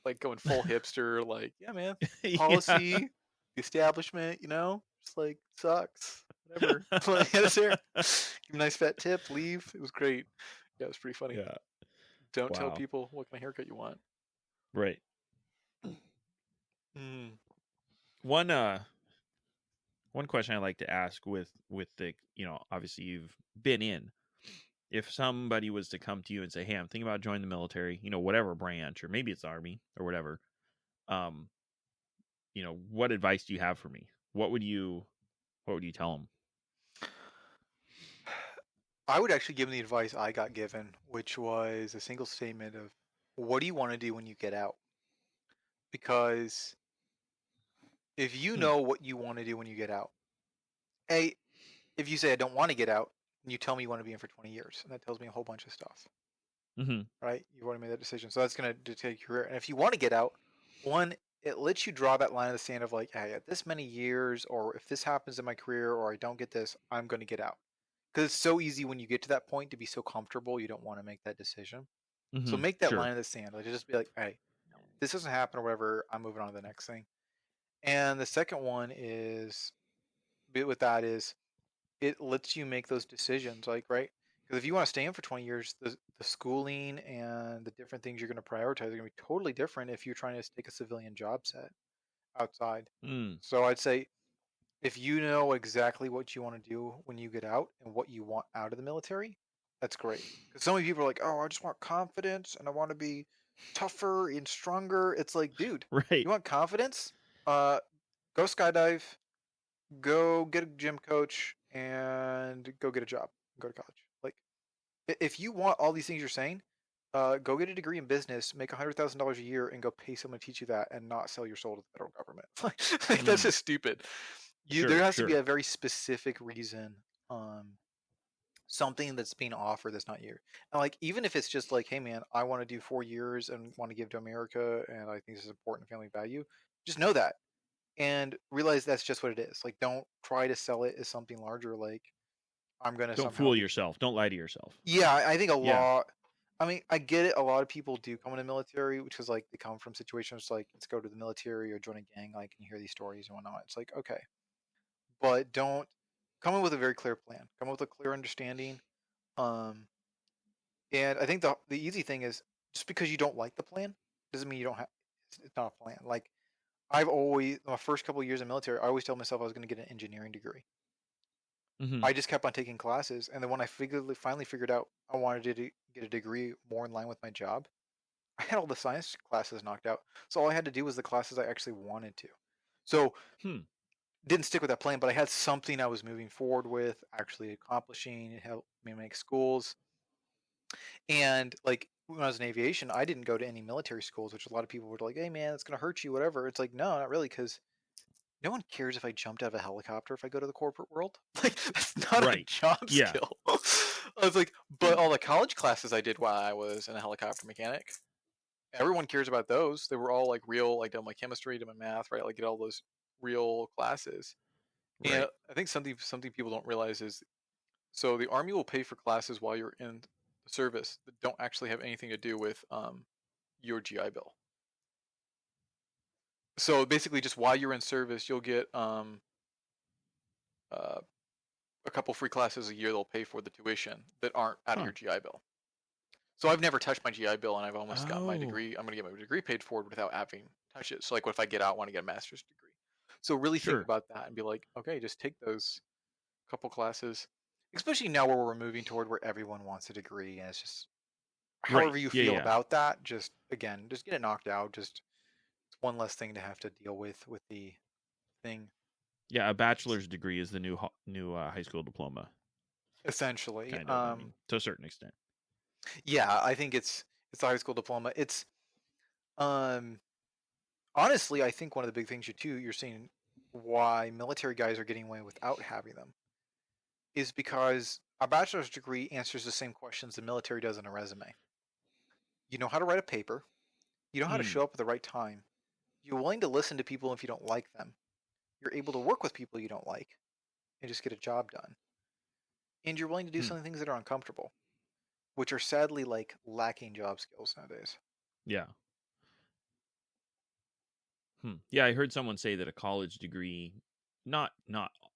like going full hipster, like, yeah, man, Yeah. policy, the establishment, just like sucks, whatever. Like, get us here, give him a nice fat tip, leave. It was great. Yeah, it was pretty funny. Yeah. Don't tell Wow. people what kind of haircut you want. Right. Mm. One one question I like to ask with the, obviously you've been in, if somebody was to come to you and say, "Hey, I'm thinking about joining the military, whatever branch, or maybe it's Army or whatever, um, what advice do you have for me?" What would you tell them? I would actually give him the advice I got given, which was a single statement of, what do you want to do when you get out? Because if you Hmm. know what you want to do when you get out, A, if you say I don't want to get out, and you tell me you want to be in for 20 years, and that tells me a whole bunch of stuff, Mm-hmm. right? You've already made that decision, so that's going to dictate your career. And if you want to get out, one, it lets you draw that line in the sand of like, hey, at this many years, or if this happens in my career, or I don't get this, I'm going to get out. Because it's so easy when you get to that point to be so comfortable, you don't want to make that decision. So Mm-hmm. make that Sure. line in the sand. Like just be like, hey, this doesn't happen or whatever. I'm moving on to the next thing. And the second one is, bit with that is, it lets you make those decisions, like, right? Because if you want to stay in for 20 years, the schooling and the different things you're going to prioritize are going to be totally different if you're trying to take a civilian job set outside. Mm. So I'd say, if you know exactly what you want to do when you get out and what you want out of the military, that's great. Because so many people are like, oh, I just want confidence and I want to be tougher and stronger. It's like, dude, Right. you want confidence? Uh, go skydive, go get a gym coach, and go get a job, go to college. Like, if you want all these things you're saying, go get a degree in business, make $100,000 a year, and go pay someone to teach you that, and not sell your soul to the federal government. Like, that's Mm. just stupid. There Sure. has to be Sure. a very specific reason, um, something that's being offered that's not you. And like, even if it's just like, hey man, I want to do 4 years and want to give to America, and I think this is important family value. Just know that and realize that's just what it is. Like, don't try to sell it as something larger. Like, I'm gonna Don't somehow fool be. yourself. Don't lie to yourself. Yeah, I think a Yeah. lot. I mean, I get it. A lot of people do come in the military, which is like they come from situations like, let's go to the military or join a gang. Like, and you hear these stories and whatnot. It's like, okay, but don't come in with a very clear plan. Come in with a clear understanding. Um, and I think the easy thing is, just because you don't like the plan doesn't mean you don't have. It's not a plan. Like, I've always, my first couple of years in military, I always told myself I was going to get an engineering degree. Mm-hmm. I just kept on taking classes, and then when I finally figured out I wanted to get a degree more in line with my job, I had all the science classes knocked out. So all I had to do was the classes I actually wanted to. So Hmm. didn't stick with that plan, but I had something I was moving forward with, actually accomplishing. It helped me make schools. And like when I was in aviation, I didn't go to any military schools, which a lot of people were like, "Hey man, it's gonna hurt you, whatever." It's like, no, not really, because no one cares if I jumped out of a helicopter if I go to the corporate world. Like that's not a Right. job Yeah. skill. I was like, but all the college classes I did while I was in a helicopter mechanic, everyone cares about those. They were all like real, like done my chemistry, done my math, right? Like get all those real classes. And Right. I think something people don't realize is so the army will pay for classes while you're in the service that don't actually have anything to do with your GI Bill. So basically, just while you're in service, you'll get uh, a couple free classes a year. They'll pay for the tuition that aren't out of Huh. your GI Bill. So I've never touched my GI Bill, and I've almost got my Oh. degree. I'm gonna get my degree paid for without having touched it. So like, what if I get out, I want to get a master's degree? So really think Sure. about that and be like, okay, just take those couple classes, especially now where we're moving toward where everyone wants a degree, and it's just Right. however you Yeah. feel Yeah. about that. Just again, just get it knocked out. Just it's one less thing to have to deal with the thing. Yeah. A bachelor's degree is the new high school diploma, Essentially, kind of. I mean, to a certain extent. yeah, I think it's a high school diploma. It's um honestly, I think one of the big things you're seeing why military guys are getting away without having them is because a bachelor's degree answers the same questions the military does in a resume. You know how to write a paper, you know how to Hmm. show up at the right time, you're willing to listen to people if you don't like them, you're able to work with people you don't like and just get a job done, and you're willing to do Hmm. some things that are uncomfortable, which are sadly like lacking job skills nowadays. Yeah. Hmm. Yeah. I heard someone say that a college degree, not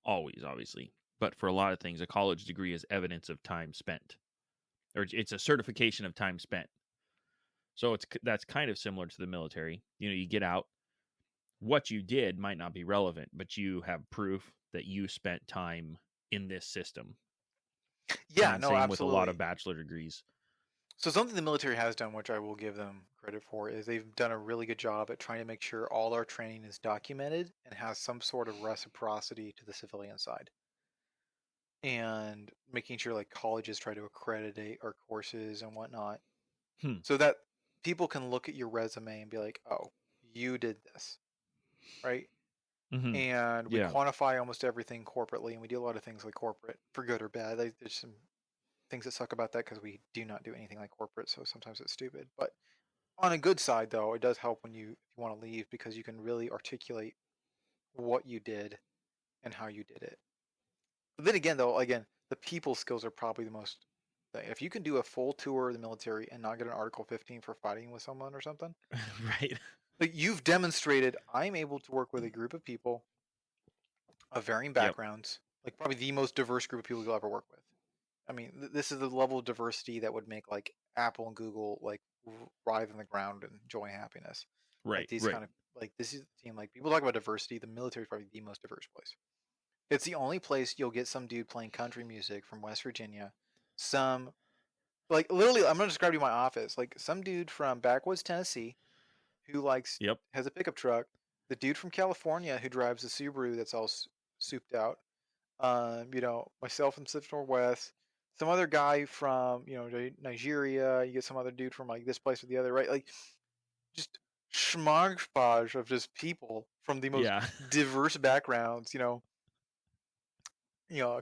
always, obviously, but for a lot of things, a college degree is evidence of time spent, or it's a certification of time spent. So that's kind of similar to the military. You get out. What you did might not be relevant, but you have proof that you spent time in this system. Yeah, And no, same with a lot of absolutely. bachelor degrees. So something the military has done, which I will give them credit for, is they've done a really good job at trying to make sure all our training is documented and has some sort of reciprocity to the civilian side. And making sure like colleges try to accreditate our courses and whatnot, Hmm. so that people can look at your resume and be like, "Oh, you did this," right? Mm-hmm. And we Yeah. quantify almost everything corporately, and we do a lot of things like corporate for good or bad. There's some things that suck about that because we do not do anything like corporate, so sometimes it's stupid. But on a good side, though, it does help when if you want to leave because you can really articulate what you did and how you did it. But then again, though, again, the people skills are probably the most. If you can do a full tour of the military and not get an Article 15 for fighting with someone or something, Right. like you've demonstrated, I'm able to work with a group of people of varying Yep. backgrounds, like probably the most diverse group of people you'll ever work with. I mean, this is the level of diversity that would make like Apple and Google like writhe on the ground and joy and happiness. Like Right. these Right. kind of like this is the team. Like people talk about diversity, the military is probably the most diverse place. It's the only place you'll get some dude playing country music from West Virginia, some like literally. I'm gonna describe to you my office. Like some dude from backwoods Tennessee who likes Yep. has a pickup truck. The dude from California who drives a Subaru that's all souped out. Myself from Pacific Northwest, some other guy from Nigeria. You get some other dude from like this place or the other, right? Like just schmodgepodge of just people from the most Yeah. diverse backgrounds. A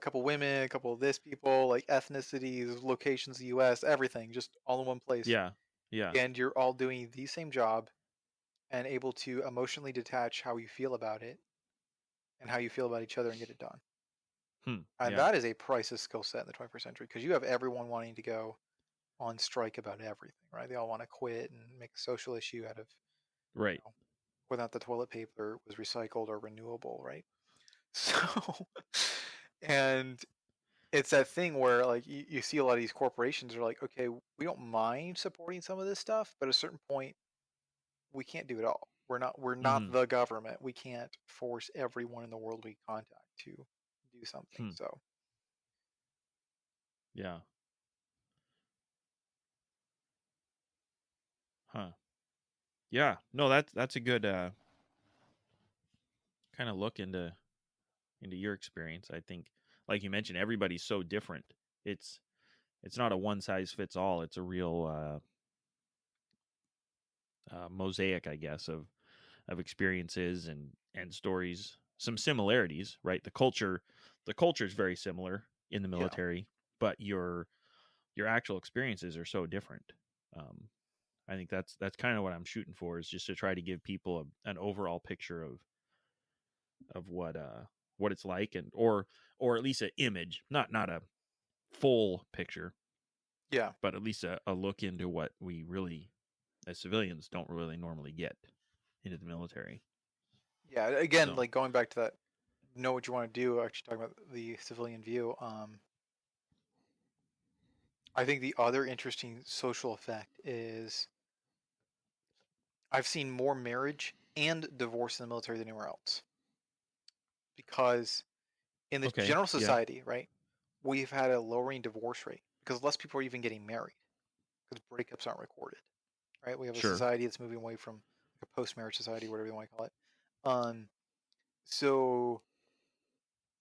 couple women, a couple of this people, like ethnicities, locations, the U.S., everything, just all in one place, Yeah. Yeah. and you're all doing the same job and able to emotionally detach how you feel about it and how you feel about each other and get it done. Hmm. And Yeah. that is a priceless skill set in the 21st century because you have everyone wanting to go on strike about everything, right? They all want to quit and make a social issue out of Right. whether or not the toilet paper was recycled or renewable, right? So, and it's that thing where like you see a lot of these corporations are like, okay, we don't mind supporting some of this stuff, but at a certain point, we can't do it all. We're not Mm-hmm. the government. We can't force everyone in the world we contact to do something. Hmm. So Yeah. Huh. Yeah. No, that's a good kind of look into your experience. I think, like you mentioned, everybody's so different. It's not a one size fits all. It's a real mosaic, I guess, of experiences and stories. Some similarities, right? The culture is very similar in the yeah, military, but your actual experiences are so different. Um, I think that's kind of what I'm shooting for, is just to try to give people an overall picture of what it's like, and or at least an image, not a full picture, yeah, but at least a look into what we really as civilians don't really normally get into the military. yeah. Again, So like going back to that, know what you want to do. Actually, talking about the civilian view. I think the other interesting social effect is I've seen more marriage and divorce in the military than anywhere else because in the okay, general yeah, society, right, we've had a lowering divorce rate because less people are even getting married because breakups aren't recorded, right? We have a sure, society that's moving away from like a post-marriage society, whatever you want to call it. Um, so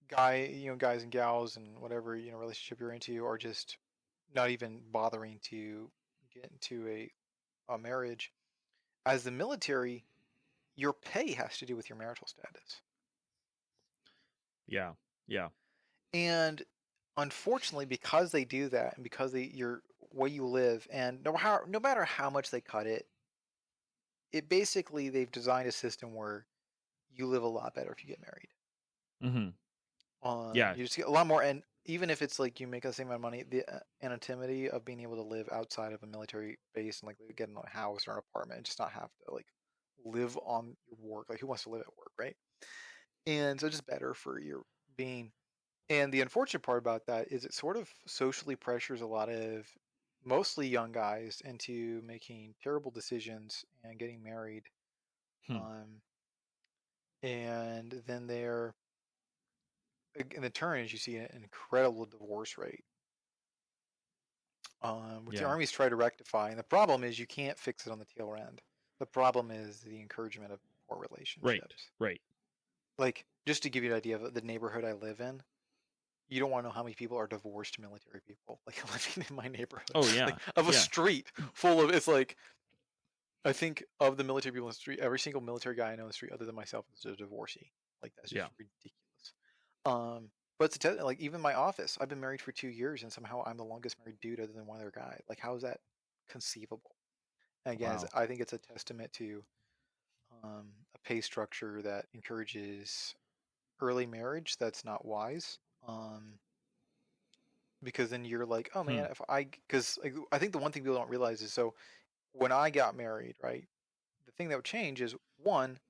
guys and gals and whatever, relationship you're into are just not even bothering to get into a marriage. As the military, your pay has to do with your marital status. yeah, yeah, And unfortunately, because they do that and because your way you live, and no matter how much they cut it, it basically they've designed a system where you live a lot better if you get married. mm-hmm. Yeah, You just get a lot more, and even if it's like you make the same amount of money, the anonymity of being able to live outside of a military base and like get in a house or an apartment and just not have to like live on your work. Like who wants to live at work, right? And so just better for your being. And the unfortunate part about that is it sort of socially pressures a lot of mostly young guys into making terrible decisions and getting married. hmm. Um, and then they're in the turn is you see an incredible divorce rate, which the Yeah, armies try to rectify. And the problem is you can't fix it on the tail end. The problem is the encouragement of poor right, relationships. right. Like just to give you an idea of the neighborhood I live in, you don't want to know how many people are divorced military people like living in my neighborhood, Oh like yeah, of a yeah, street full of. It's like I think of the military people in the street, every single military guy I know in the street, other than myself, is a divorcee. Like that's just yeah. ridiculous. But like even my office, I've been married for 2 years, and somehow I'm the longest married dude other than one other guy. Like how is that conceivable? And again, Wow. I think it's a testament to a pay structure that encourages early marriage. That's not wise. Because then you're like, oh Hmm. man, because like, I think the one thing people don't realize is so when I got married, right, the thing that would change is one,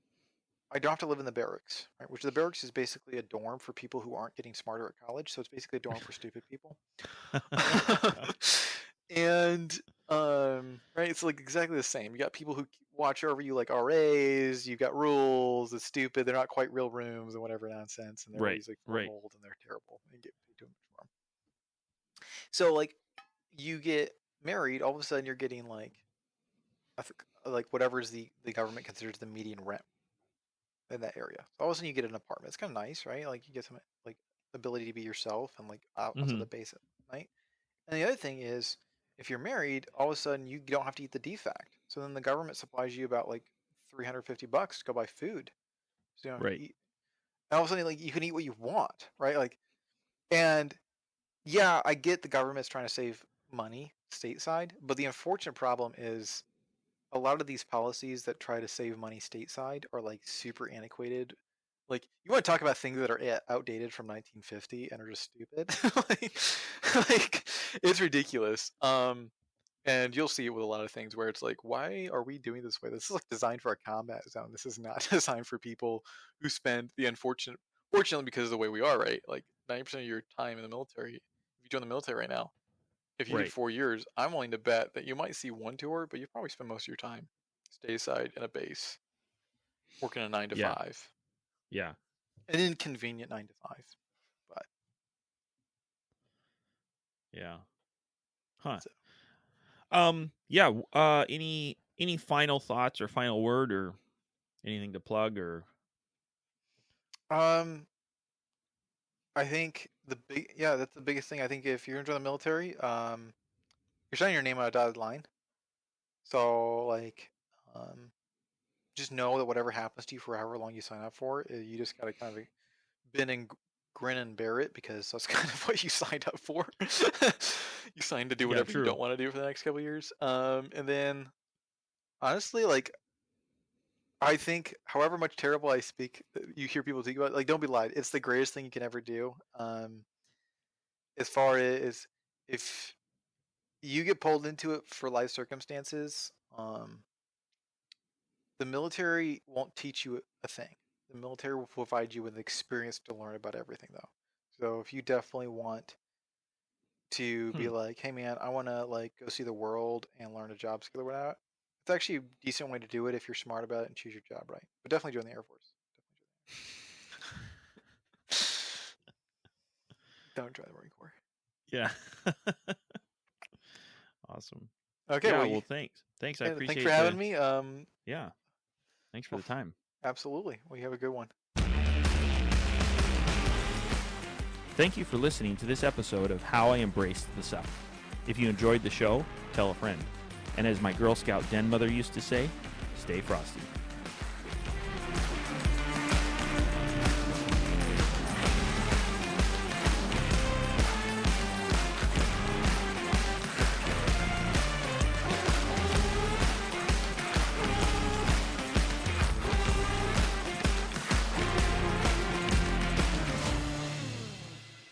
I don't have to live in the barracks, right, which the barracks is basically a dorm for people who aren't getting smarter at college, so it's basically a dorm for stupid people. And right, it's like exactly the same. You got people who watch over you like RAs. You've got rules. It's stupid. They're not quite real rooms and whatever nonsense, and they're Right, always like full of right. mold and they're terrible and get paid too much for them. So like you get married, all of a sudden you're getting like I think like whatever is the government considers the median rent in that area. So all of a sudden you get an apartment. It's kind of nice, right? Like you get some like ability to be yourself and like outside Mm-hmm. the base at night. And the other thing is, if you're married, all of a sudden you don't have to eat the defact. So then the government supplies you about like $350 to go buy food, so you don't have to Right. eat. And all of a sudden, like you can eat what you want, right? Like, and yeah, I get the government's trying to save money stateside, but the unfortunate problem is a lot of these policies that try to save money stateside are like super antiquated. Like you want to talk about things that are outdated from 1950 and are just stupid. like it's ridiculous. And you'll see it with a lot of things where it's like, why are we doing this way? This is like designed for a combat zone. This is not designed for people who spend the fortunately because of the way we are, right? Like 90% of your time in the military, if you join the military right now, if you did Right. 4 years, I'm willing to bet that you might see one tour, but you probably spend most of your time stateside in a base. working a 9 to Yeah. 5. Yeah. An inconvenient 9 to 5, but Yeah. Huh. so. Yeah. Any final thoughts or final word or anything to plug or? I think that's the biggest thing. I think if you're into the military, you're signing your name on a dotted line. So like, just know that whatever happens to you for however long you sign up for, you just gotta kind of bend and grin and bear it because that's kind of what you signed up for. You signed to do Yeah. whatever you True. don't want to do for the next couple of years. And then honestly, like I think, however much terrible I speak, you hear people think about, like, don't be lied. It's the greatest thing you can ever do. As far as if you get pulled into it for life circumstances, the military won't teach you a thing. The military will provide you with experience to learn about everything, though. So if you definitely want to be Hmm. like, hey man, I want to like go see the world and learn a job skill or whatnot, it's actually a decent way to do it if you're smart about it and choose your job right. But definitely join the Air Force. Don't join the Marine Corps. Yeah. Awesome. Okay, Yeah. well, Well, thanks. Thanks. I thanks for appreciate having the. me. Yeah. Thanks for Well, the time. absolutely. Well, you have a good one. Thank you for listening to this episode of How I Embraced the Suck. If you enjoyed the show, tell a friend. And as my Girl Scout den mother used to say, stay frosty.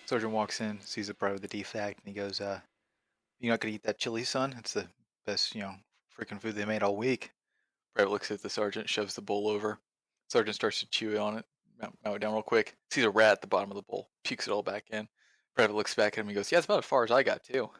Sergeant walks in, sees the private with the defect, and he goes, "You're not gonna eat that chili, son? It's the best, freaking food they made all week." Private looks at the sergeant, shoves the bowl over. Sergeant starts to chew on it, mow it down real quick. Sees a rat at the bottom of the bowl, pukes it all back in. Private looks back at him and goes, "Yeah, that's about as far as I got too."